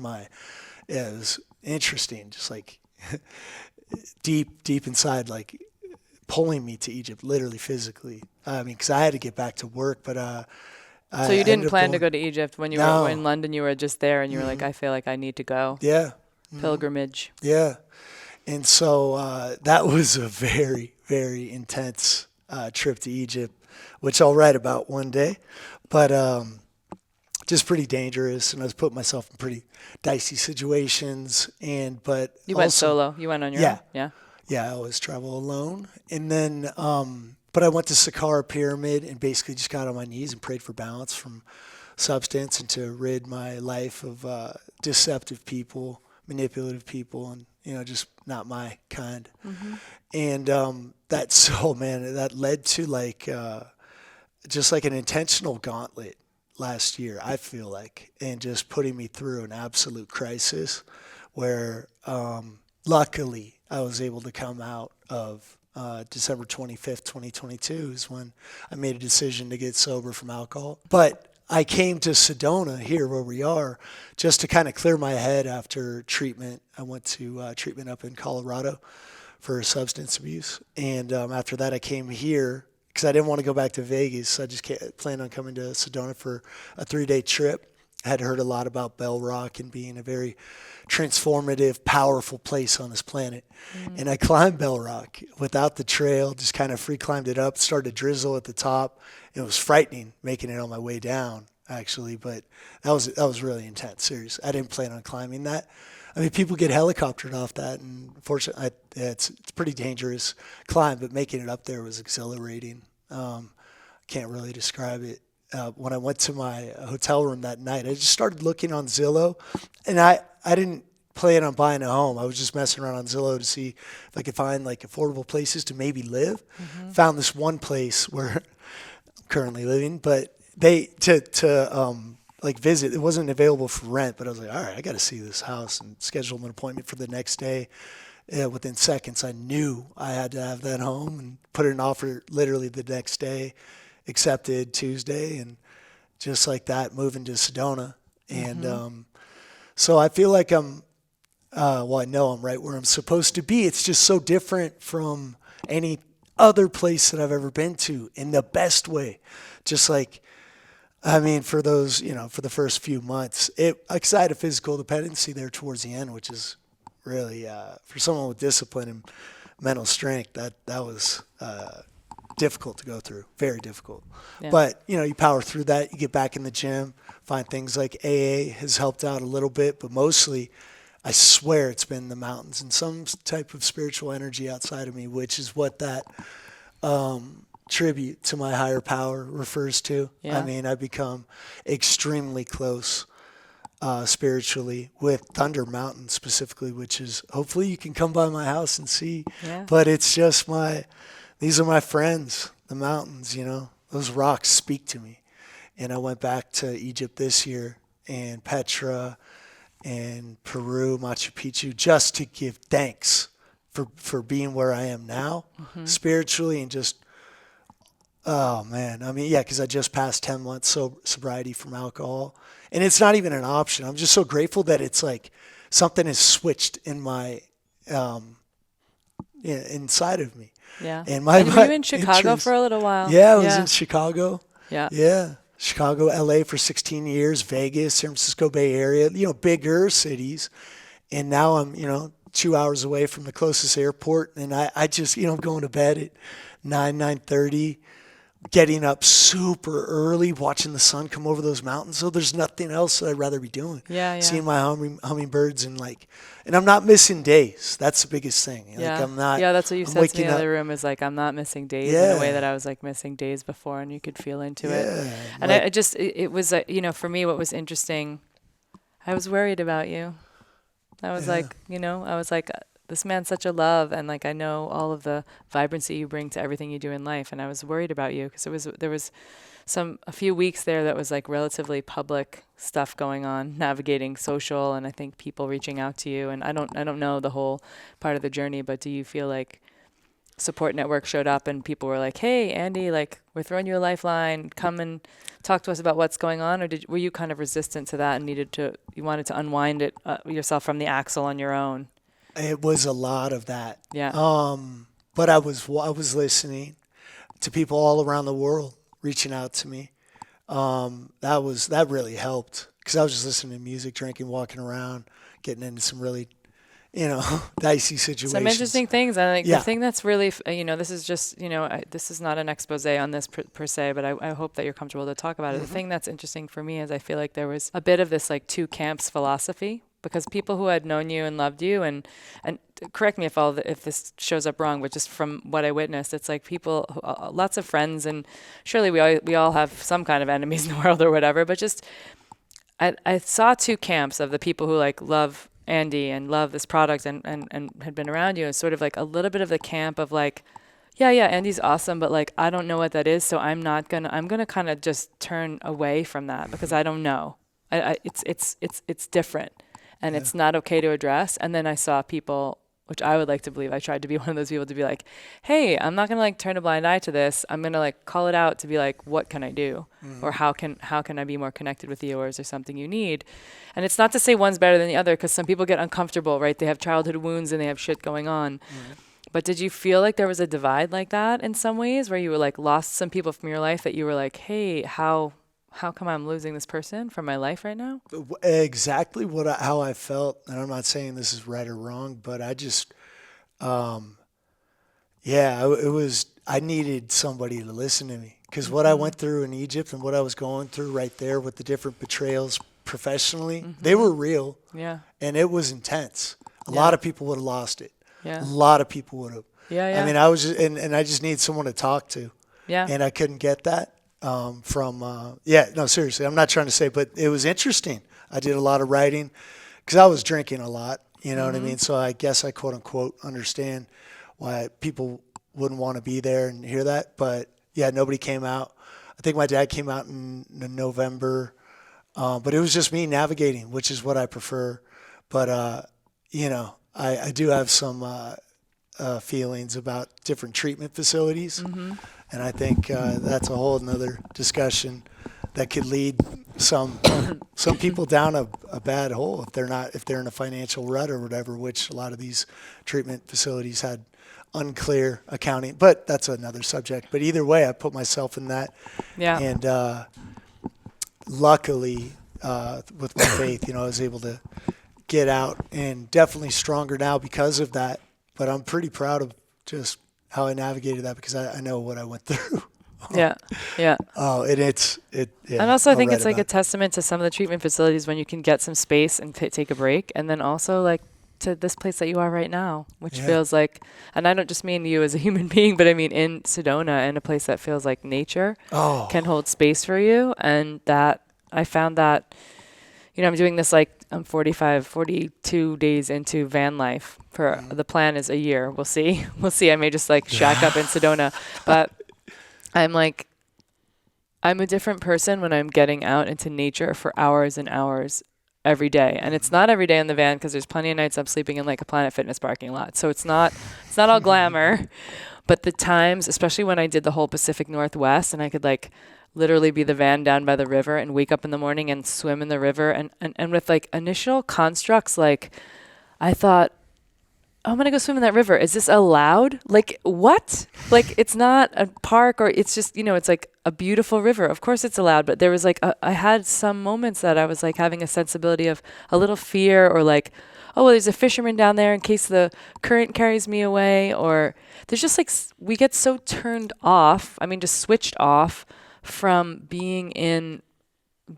Speaker 2: was interesting, just like deep inside, like pulling me to Egypt, literally physically. I mean, because I had to get back to work, but
Speaker 1: so you didn't plan to go to Egypt when you were in London. You were just there, and you were like, I feel like I need to go.
Speaker 2: Yeah.
Speaker 1: Pilgrimage.
Speaker 2: Yeah. And so that was a very, very intense trip to Egypt, which I'll write about one day, but just pretty dangerous. And I was putting myself in pretty dicey situations. But
Speaker 1: you went solo. You went on your own. Yeah.
Speaker 2: Yeah, I always travel alone. And then, but I went to Saqqara Pyramid and basically just got on my knees and prayed for balance from substance and to rid my life of deceptive people, manipulative people, just not my kind. And that led to like just like an intentional gauntlet last year, I feel like, and just putting me through an absolute crisis where luckily I was able to come out of December 25th, 2022 is when I made a decision to get sober from alcohol. But I came to Sedona here where we are just to kind of clear my head after treatment. I went to treatment up in Colorado for substance abuse. And after that, I came here because I didn't want to go back to Vegas. I just planned on coming to Sedona for a 3-day trip. I had heard a lot about Bell Rock and being a very transformative, powerful place on this planet. And I climbed Bell Rock without the trail, just kind of free climbed it up, started to drizzle at the top. It was frightening making it on my way down, actually, but that was really intense, serious. I didn't plan on climbing that. I mean, people get helicoptered off that, and unfortunately, it's a pretty dangerous climb, but making it up there was exhilarating. Can't really describe it. When I went to my hotel room that night, I just started looking on Zillow, and I didn't plan on buying a home. I was just messing around on Zillow to see if I could find like affordable places to maybe live. Found this one place where I'm currently living, but they like visit. It wasn't available for rent, but I was like, all right, I got to see this house and schedule an appointment for the next day. Within seconds, I knew I had to have that home and put in an offer literally the next day, accepted Tuesday, and just like that, moving to Sedona. And so I feel like I know I'm right where I'm supposed to be. It's just so different from any other place that I've ever been to in the best way. Just like, I mean, for those, for the first few months, because I had a physical dependency there towards the end, which is really, for someone with discipline and mental strength, that was difficult to go through, very difficult. Yeah. But, you power through that, you get back in the gym, find things like AA has helped out a little bit, but mostly I swear it's been the mountains and some type of spiritual energy outside of me, which is what that tribute to my higher power refers to. Yeah. I mean, I've become extremely close spiritually with Thunder Mountain specifically, which is hopefully you can come by my house and see. Yeah. But it's just these are my friends, the mountains, those rocks speak to me. And I went back to Egypt this year and Petra and Peru, Machu Picchu, just to give thanks for being where I am now, spiritually, and just, oh man, I mean, yeah, because I just passed 10 months sobriety from alcohol, and it's not even an option. I'm just so grateful that it's like something has switched in my, inside of me. Yeah. And were you in
Speaker 1: Chicago for a little while?
Speaker 2: Yeah, I was in Chicago.
Speaker 1: Yeah.
Speaker 2: Yeah. Chicago, LA for 16 years, Vegas, San Francisco Bay Area, bigger cities. And now I'm, 2 hours away from the closest airport. And I just, I'm going to bed at 9:30, getting up super early, watching the sun come over those mountains. So there's nothing else that I'd rather be doing.
Speaker 1: Yeah.
Speaker 2: Seeing my hummingbirds and I'm not missing days. That's the biggest thing.
Speaker 1: Yeah.
Speaker 2: I'm not.
Speaker 1: Yeah, that's what you said to me in the other room is like, I'm not missing days in a way that I was like missing days before, and you could feel into it. And it was, for me, what was interesting, I was worried about you. I was like, this man's such a love, and like I know all of the vibrancy you bring to everything you do in life, and I was worried about you because there was a few weeks there that was like relatively public stuff going on, navigating social, and I think people reaching out to you, and I don't know the whole part of the journey, but do you feel like support network showed up and people were like, hey Andy, like we're throwing you a lifeline, come and talk to us about what's going on, or were you kind of resistant to that and you wanted to unwind it yourself from the axle on your own?
Speaker 2: It was a lot of that.
Speaker 1: Yeah.
Speaker 2: But I was listening to people all around the world reaching out to me. That really helped because I was just listening to music, drinking, walking around, getting into some really, dicey situations.
Speaker 1: Some interesting things. I think the thing that's really, this is just, this is not an expose on this per se, but I hope that you're comfortable to talk about it. The thing that's interesting for me is I feel like there was a bit of this like two camps philosophy, because people who had known you and loved you and correct me if this shows up wrong, but just from what I witnessed, it's like people, lots of friends, and surely we all have some kind of enemies in the world or whatever, but just I saw two camps of the people who like love Andy and love this product and had been around you, it's sort of like a little bit of the camp of like, yeah, Andy's awesome, but like I don't know what that is, so I'm gonna kind of just turn away from that because I don't know. It's different, and it's not okay to address. And then I saw people, which I would like to believe, I tried to be one of those people to be like, hey, I'm not gonna like turn a blind eye to this. I'm gonna like call it out to be like, what can I do, or how can I be more connected with you, or is there something you need? And it's not to say one's better than the other, because some people get uncomfortable, right? They have childhood wounds and they have shit going on. But did you feel like there was a divide like that in some ways, where you were like lost some people from your life that you were like, hey, how come I'm losing this person from my life right now?
Speaker 2: Exactly how I felt. And I'm not saying this is right or wrong, but I just, I needed somebody to listen to me, because what I went through in Egypt and what I was going through right there with the different betrayals professionally, they were real.
Speaker 1: Yeah.
Speaker 2: And it was intense. A lot of people would have lost it.
Speaker 1: Yeah.
Speaker 2: A lot of people would have.
Speaker 1: Yeah.
Speaker 2: I mean, I was just, and I just need someone to talk to.
Speaker 1: Yeah.
Speaker 2: And I couldn't get that seriously. I'm not trying to say, but it was interesting. I did a lot of writing because I was drinking a lot, you know what I mean? So I guess I quote unquote understand why people wouldn't want to be there and hear that. But yeah, nobody came out. I think my dad came out in November, but it was just me navigating, which is what I prefer. But, I do have some feelings about different treatment facilities. And I think that's a whole nother discussion that could lead some people down a bad hole if they're in a financial rut or whatever, which a lot of these treatment facilities had unclear accounting. But that's another subject. But either way, I put myself in that.
Speaker 1: Yeah.
Speaker 2: And luckily, with my faith, I was able to get out, and definitely stronger now because of that. But I'm pretty proud of just how I navigated that, because I know what I went through.
Speaker 1: Yeah.
Speaker 2: Oh, and yeah,
Speaker 1: and also I think it's like a testament to some of the treatment facilities when you can get some space and take a break, and then also like to this place that you are right now, which feels like, and I don't just mean you as a human being, but I mean in Sedona, in a place that feels like nature can hold space for you. And that I found that, I'm doing this, like I'm 42 days into van life. For the plan is a year. We'll see. I may just like shack up in Sedona, but I'm a different person when I'm getting out into nature for hours and hours every day. And it's not every day in the van, because there's plenty of nights I'm sleeping in like a Planet Fitness parking lot. So it's not all glamour, but the times, especially when I did the whole Pacific Northwest, and I could like literally be the van down by the river and wake up in the morning and swim in the river. And with like initial constructs, like I thought, oh, I'm going to go swim in that river. Is this allowed? Like what? Like it's not a park, or it's just, it's like a beautiful river. Of course it's allowed. But there was like, I had some moments that I was like having a sensibility of a little fear, or like, oh, well, there's a fisherman down there in case the current carries me away. Or there's just like, we get so turned off. I mean, just switched off from being in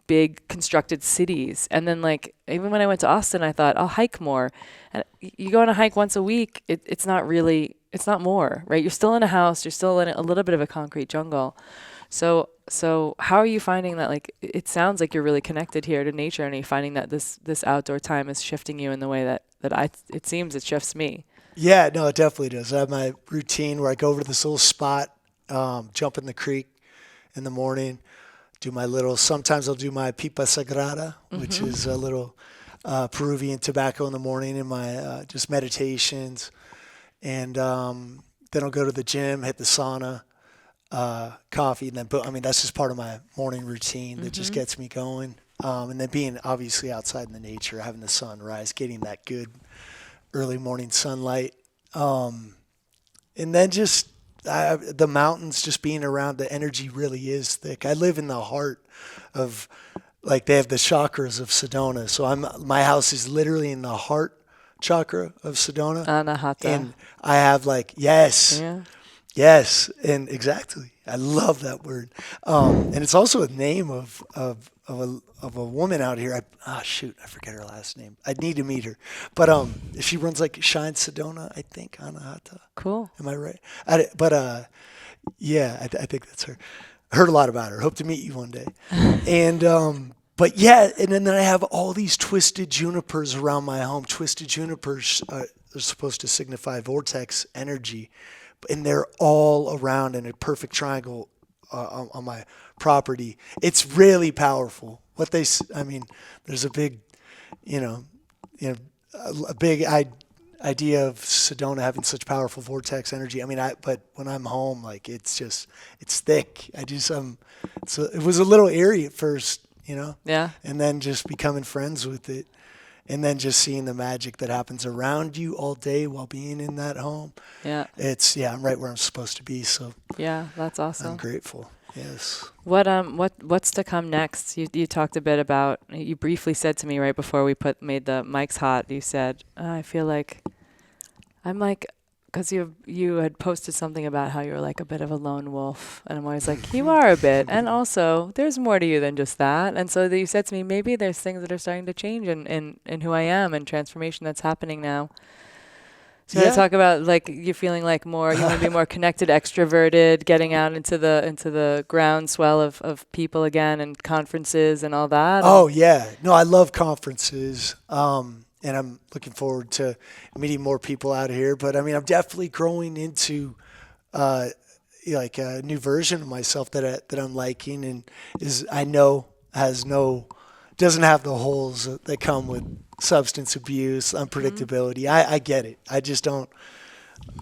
Speaker 1: big constructed cities. And then like, even when I went to Austin, I thought I'll hike more. And you go on a hike once a week. It's not more, right? You're still in a house. You're still in a little bit of a concrete jungle. So how are you finding that? Like, it sounds like you're really connected here to nature, and are you finding that this outdoor time is shifting you in the way that it seems it shifts me?
Speaker 2: Yeah, no, it definitely does. I have my routine where I go over to this little spot, jump in the creek in the morning, sometimes I'll do my pipa sagrada, which is a little Peruvian tobacco in the morning, in my just meditations. And then I'll go to the gym, hit the sauna, coffee, and then that's just part of my morning routine that just gets me going. And then being obviously outside in the nature, having the sunrise, getting that good early morning sunlight. And then just the mountains, just being around, the energy really is thick. I live in the heart of, like, they have the chakras of Sedona. So my house is literally in the heart chakra of Sedona.
Speaker 1: Anahata.
Speaker 2: And I have yes. Yeah. Yes. And exactly. I love that word. And it's also a name of a woman out here. I forget her last name. I need to meet her. But she runs like Shine Sedona, I think, Anahata.
Speaker 1: Cool.
Speaker 2: Am I right? I think that's her. I heard a lot about her. Hope to meet you one day. And But yeah, and then I have all these twisted junipers around my home. Twisted junipers are supposed to signify vortex energy, and they're all around in a perfect triangle on my property. It's really powerful. I mean, there's a big, a big idea of Sedona having such powerful vortex energy. I mean, but when I'm home, like it's thick. So it was a little eerie at first,
Speaker 1: Yeah.
Speaker 2: and then just becoming friends with it. And then just seeing the magic that happens around you all day while being in that home.
Speaker 1: Yeah.
Speaker 2: I'm right where I'm supposed to be. So
Speaker 1: Yeah, that's awesome.
Speaker 2: I'm grateful. Yes.
Speaker 1: What's to come next? You talked a bit about, you briefly said to me right before we made the mics hot, you said, I feel like I'm like, because you had posted something about how you were like a bit of a lone wolf, and I'm always like, you are a bit, and also there's more to you than just that. And so you said to me, maybe there's things that are starting to change in who I am and transformation that's happening now. So I talk about like you feeling like you want to be more connected, extroverted, getting out into the groundswell of people again and conferences and all that.
Speaker 2: Oh yeah, no, I love conferences. And I'm looking forward to meeting more people out here. But I mean, I'm definitely growing into like a new version of myself that I'm liking, and doesn't have the holes that come with substance abuse, unpredictability. I get it. I just don't,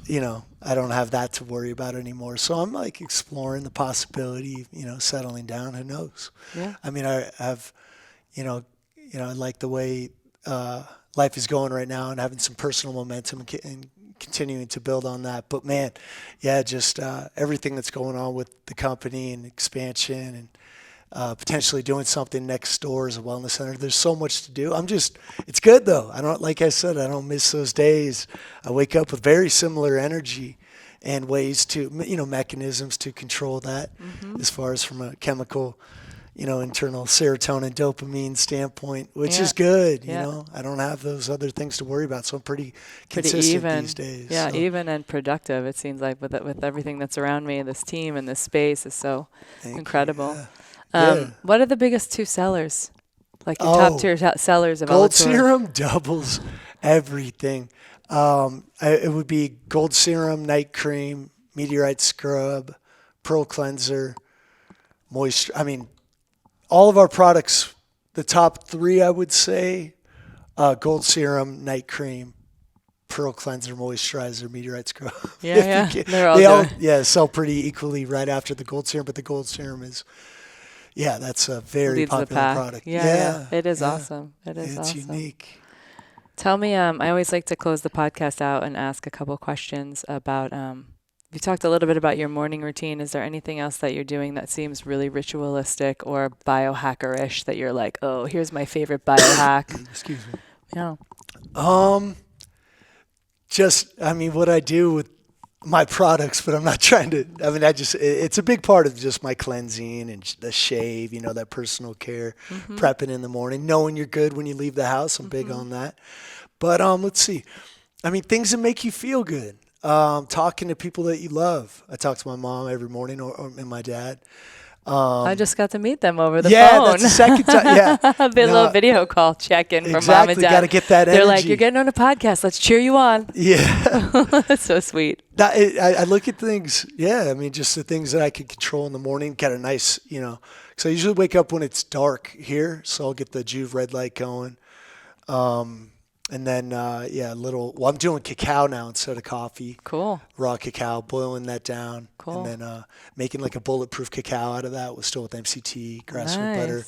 Speaker 2: I don't have that to worry about anymore. So I'm like exploring the possibility, settling down. Who knows?
Speaker 1: Yeah.
Speaker 2: I mean, I have, I like the way life is going right now and having some personal momentum and continuing to build on that. But man, yeah, just everything that's going on with the company and expansion and potentially doing something next door as a wellness center. There's so much to do. It's good though. Like I said, I don't miss those days. I wake up with very similar energy and ways to, mechanisms to control that as far as from a chemical internal serotonin, dopamine standpoint, which is good. I don't have those other things to worry about. So I'm pretty consistent
Speaker 1: even
Speaker 2: these days.
Speaker 1: Yeah,
Speaker 2: so.
Speaker 1: even and productive. It seems like with everything that's around me, this team and this space is so incredible. What are the biggest two sellers? Like your top tier sellers of
Speaker 2: Gold
Speaker 1: Alitura?
Speaker 2: Serum doubles everything. It would be Gold Serum, Night Cream, Meteorite Scrub, Pearl Cleanser, Moisture. I mean, all of our products, the top three, I would say, Gold Serum, Night Cream, Pearl Cleanser, Moisturizer, Meteorite Scrub.
Speaker 1: Yeah, They all
Speaker 2: sell pretty equally right after the Gold Serum, but the Gold Serum is, that's a very popular product.
Speaker 1: Yeah. It is awesome. It's awesome.
Speaker 2: Unique.
Speaker 1: Tell me, I always like to close the podcast out and ask a couple questions about, you talked a little bit about your morning routine. Is there anything else that you're doing that seems really ritualistic or biohacker-ish that you're like, oh, here's my favorite biohack?
Speaker 2: Excuse me.
Speaker 1: Yeah.
Speaker 2: What I do with my products, but I'm not trying to, it's a big part of just my cleansing and the shave, that personal care, prepping in the morning, knowing you're good when you leave the house. I'm big on that. But let's see. Things that make you feel good. Talking to people that you love. I talk to my mom every morning and my dad.
Speaker 1: I just got to meet them over the phone.
Speaker 2: Yeah, that's the second time. Yeah.
Speaker 1: A little video call check-in from mom and dad.
Speaker 2: Got to get that energy.
Speaker 1: They're like, you're getting on a podcast. Let's cheer you on.
Speaker 2: Yeah.
Speaker 1: That's so sweet.
Speaker 2: I look at things, just the things that I can control in the morning, get a nice, because I usually wake up when it's dark here, so I'll get the Juve red light going. And then, I'm doing cacao now instead of coffee.
Speaker 1: Cool.
Speaker 2: Raw cacao, boiling that down.
Speaker 1: Cool.
Speaker 2: And then making like a bulletproof cacao out of that with MCT, grass-fed butter.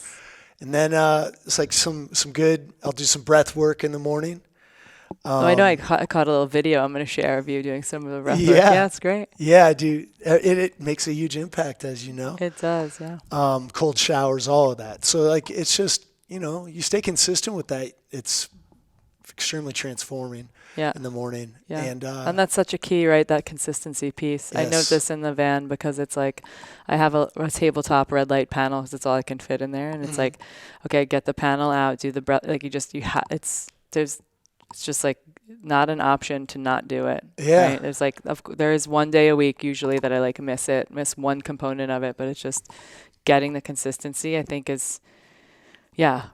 Speaker 2: And then it's like some good, I'll do some breath work in the morning.
Speaker 1: I know I caught a little video I'm going to share of you doing some of the breath work. Yeah, it's great.
Speaker 2: Yeah, I do. It makes a huge impact, as you know.
Speaker 1: It does, yeah.
Speaker 2: Cold showers, all of that. So like, it's just, you stay consistent with that. It's extremely transforming in the morning.
Speaker 1: Yeah.
Speaker 2: And
Speaker 1: that's such a key, right? That consistency piece.
Speaker 2: Yes.
Speaker 1: I note this in the van because it's like I have a tabletop red light panel because it's all I can fit in there. And it's like, okay, get the panel out, do the breath. Like it's just like not an option to not do it.
Speaker 2: Yeah.
Speaker 1: Right? There's like, there is one day a week usually that I like miss one component of it, but it's just getting the consistency, I think is,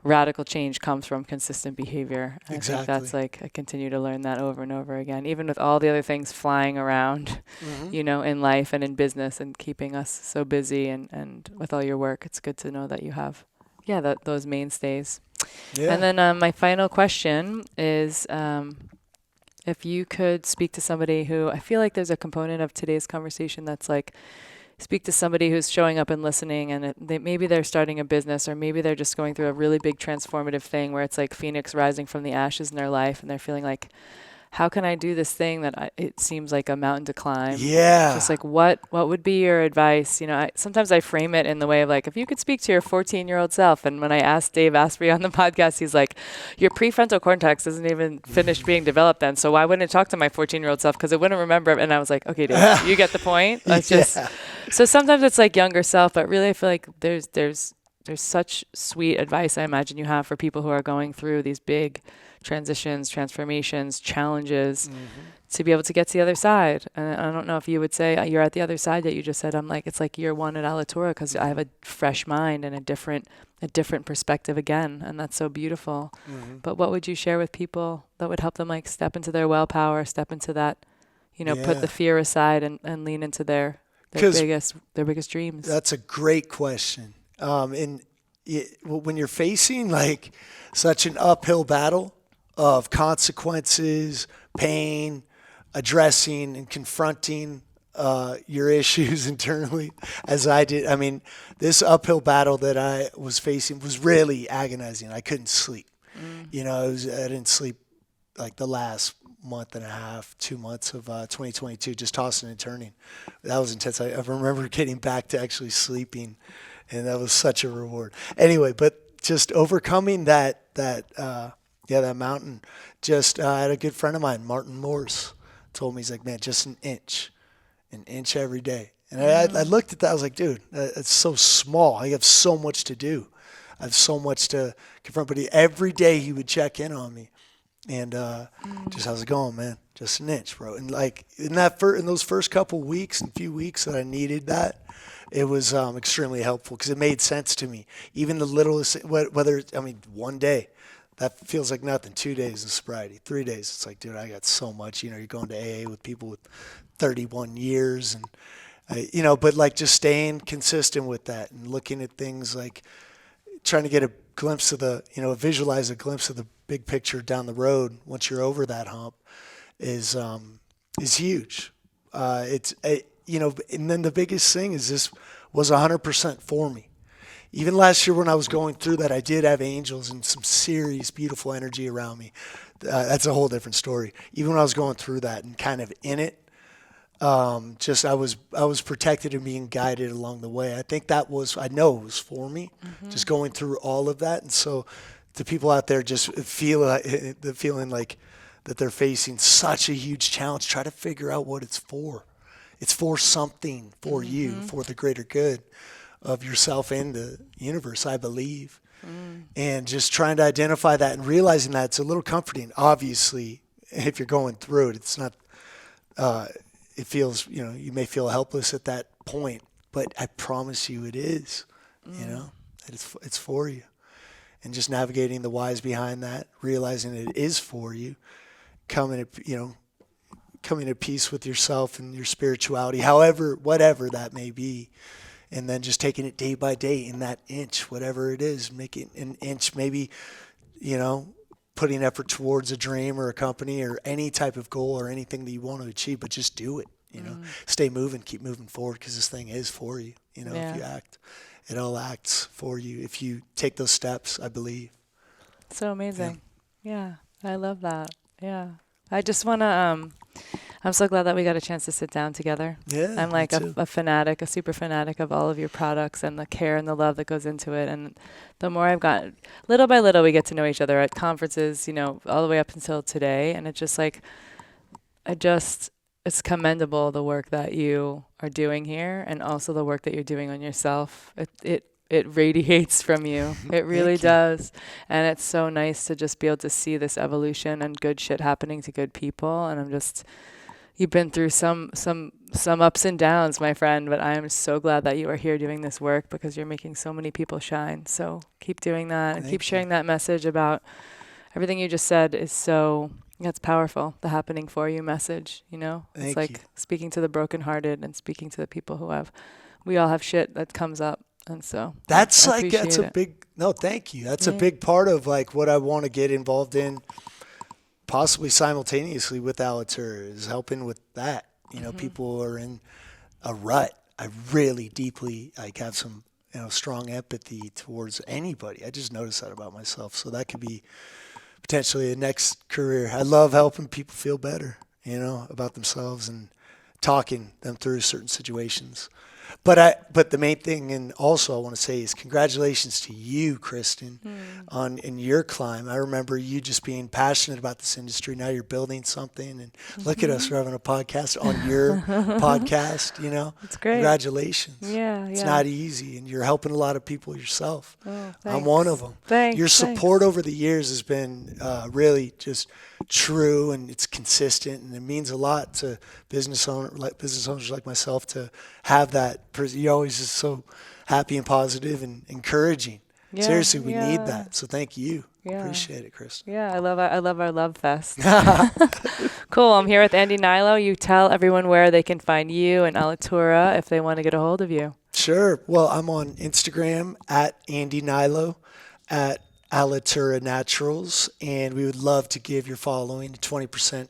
Speaker 1: radical change comes from consistent behavior. And
Speaker 2: Exactly.
Speaker 1: I think that's like, I continue to learn that over and over again, even with all the other things flying around, in life and in business and keeping us so busy, and with all your work, it's good to know that you have, those mainstays.
Speaker 2: Yeah.
Speaker 1: And then my final question is, if you could speak to somebody who, I feel like there's a component of today's conversation that's like, speak to somebody who's showing up and listening, and maybe they're starting a business, or maybe they're just going through a really big transformative thing where it's like Phoenix rising from the ashes in their life, and they're feeling like, how can I do this thing that it seems like a mountain to climb?
Speaker 2: Yeah.
Speaker 1: Just like, what would be your advice? Sometimes I frame it in the way of like, if you could speak to your 14-year-old self. And when I asked Dave Asprey on the podcast, he's like, your prefrontal cortex isn't even finished being developed then. So why wouldn't it talk to my 14-year-old self? Because it wouldn't remember. And I was like, okay, Dave, you get the point. Let's so sometimes it's like younger self, but really I feel like there's such sweet advice I imagine you have for people who are going through these big transitions, transformations, challenges, to be able to get to the other side. And I don't know if you would say you're at the other side that you just said. I'm like, it's like year one at Alitura, because I have a fresh mind and a different perspective again. And that's so beautiful. But what would you share with people that would help them like step into their WellPower, step into that, put the fear aside and lean into their biggest dreams?
Speaker 2: That's a great question. When you're facing like such an uphill battle of consequences, pain, addressing and confronting your issues internally, as I did. I mean, this uphill battle that I was facing was really agonizing. I couldn't sleep. I didn't sleep like the last month and a half, 2 months of 2022, just tossing and turning. That was intense. I remember getting back to actually sleeping, and that was such a reward. Anyway, but just overcoming that mountain. Just I had a good friend of mine, Martin Morse, told me, he's like, man, just an inch every day. And I looked at that, I was like, dude, it's so small. I have so much to do. I have so much to confront. But every day he would check in on me, and just, how's it going, man? Just an inch, bro. And like in those first couple weeks and few weeks that I needed that, it was extremely helpful, because it made sense to me. Even the littlest, one day, that feels like nothing. 2 days of sobriety, 3 days. It's like, dude, I got so much. You're going to AA with people with 31 years, and but like just staying consistent with that and looking at things, like trying to get a glimpse of visualize a glimpse of the big picture down the road once you're over that hump is huge. And then the biggest thing is this was 100% for me. Even last year when I was going through that, I did have angels and some serious, beautiful energy around me. That's a whole different story. Even when I was going through that and kind of in it, I was protected and being guided along the way. I know it was for me, just going through all of that. And so the people out there just feel the feeling like that they're facing such a huge challenge. Try to figure out what it's for. It's for something, for you, for the greater good of yourself and the universe, I believe. And just trying to identify that and realizing that it's a little comforting. Obviously, if you're going through it, it's not, it feels, you may feel helpless at that point, but I promise you it is, that it's for you. And just navigating the whys behind that, realizing it is for you, coming at peace with yourself and your spirituality, whatever that may be. And then just taking it day by day in that inch, whatever it is, making an inch, maybe, putting effort towards a dream or a company or any type of goal or anything that you want to achieve, but just do it, stay moving, keep moving forward, because this thing is for you. If you act, it all acts for you. If you take those steps, I believe.
Speaker 1: So amazing. Yeah, I love that. Yeah. I just want to, I'm so glad that we got a chance to sit down together.
Speaker 2: Yeah,
Speaker 1: I'm like a fanatic, a super fanatic of all of your products and the care and the love that goes into it. And the more I've gotten, little by little, we get to know each other at conferences, all the way up until today. And it's just like, it's commendable, the work that you are doing here, and also the work that you're doing on yourself. It radiates from you. It really does. And it's so nice to just be able to see this evolution and good shit happening to good people. And I'm just, you've been through some ups and downs, my friend, but I am so glad that you are here doing this work because you're making so many people shine. So keep doing that and keep sharing that message about everything you just said is so, that's powerful. The happening for you message, you know, it's like speaking to the brokenhearted and speaking to the people we all have shit that comes up. And so
Speaker 2: that's a big, no, thank you. That's a big part of like what I want to get involved in, possibly simultaneously with Alitura, is helping with that. You know, people are in a rut. I really deeply have some, strong empathy towards anybody. I just noticed that about myself. So that could be potentially a next career. I love helping people feel better, about themselves and talking them through certain situations. But the main thing, and also I want to say, is congratulations to you, Kristin, in your climb. I remember you just being passionate about this industry. Now you're building something, and look at us, we're having a podcast on your podcast.
Speaker 1: It's great.
Speaker 2: Congratulations.
Speaker 1: Yeah,
Speaker 2: it's not easy, and you're helping a lot of people yourself.
Speaker 1: Oh,
Speaker 2: I'm one of them. Your support over the years has been really just true, and it's consistent, and it means a lot to business owners like myself to have that. You're always just so happy and positive and encouraging. Seriously, we need that. So thank you. Appreciate it, Kristin.
Speaker 1: Yeah, I love our love fest. Cool. I'm here with Hnilo. You tell everyone where they can find you and Alitura if they want to get a hold of you.
Speaker 2: Sure. Well, I'm on Instagram at Hnilo, at Alitura Naturals, and we would love to give your following a 20%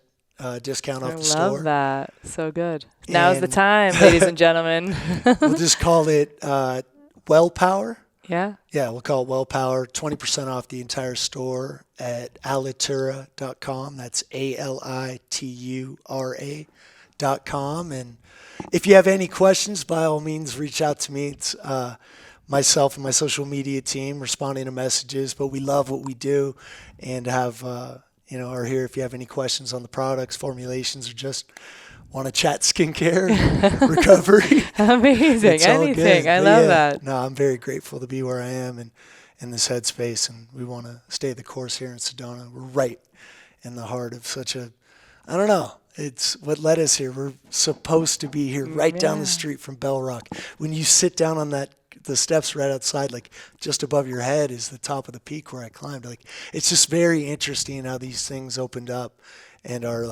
Speaker 2: discount off the store.
Speaker 1: I love that. So good. Now's the time, ladies and gentlemen.
Speaker 2: We'll just call it WellPower.
Speaker 1: Yeah? Yeah,
Speaker 2: we'll call it WellPower. 20% off the entire store at alitura.com. That's alitura.com. And if you have any questions, by all means, reach out to me. It's myself and my social media team responding to messages, but we love what we do and have, are here if you have any questions on the products, formulations, or just want to chat skincare, recovery.
Speaker 1: Amazing. Anything. I love that.
Speaker 2: No, I'm very grateful to be where I am and in this headspace, and we want to stay the course here in Sedona. We're right in the heart of I don't know. It's what led us here. We're supposed to be here right down the street from Bell Rock. When you sit down on the steps right outside, like just above your head is the top of the peak where I climbed. Like, it's just very interesting how these things opened up and are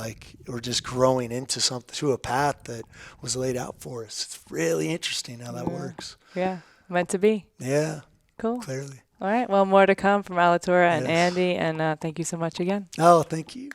Speaker 2: we're just growing to a path that was laid out for us. It's really interesting how that works.
Speaker 1: Yeah. Meant to be.
Speaker 2: Yeah.
Speaker 1: Cool.
Speaker 2: Clearly.
Speaker 1: All right. Well, more to come from Alitura and Andy, and thank you so much again.
Speaker 2: Oh, thank you.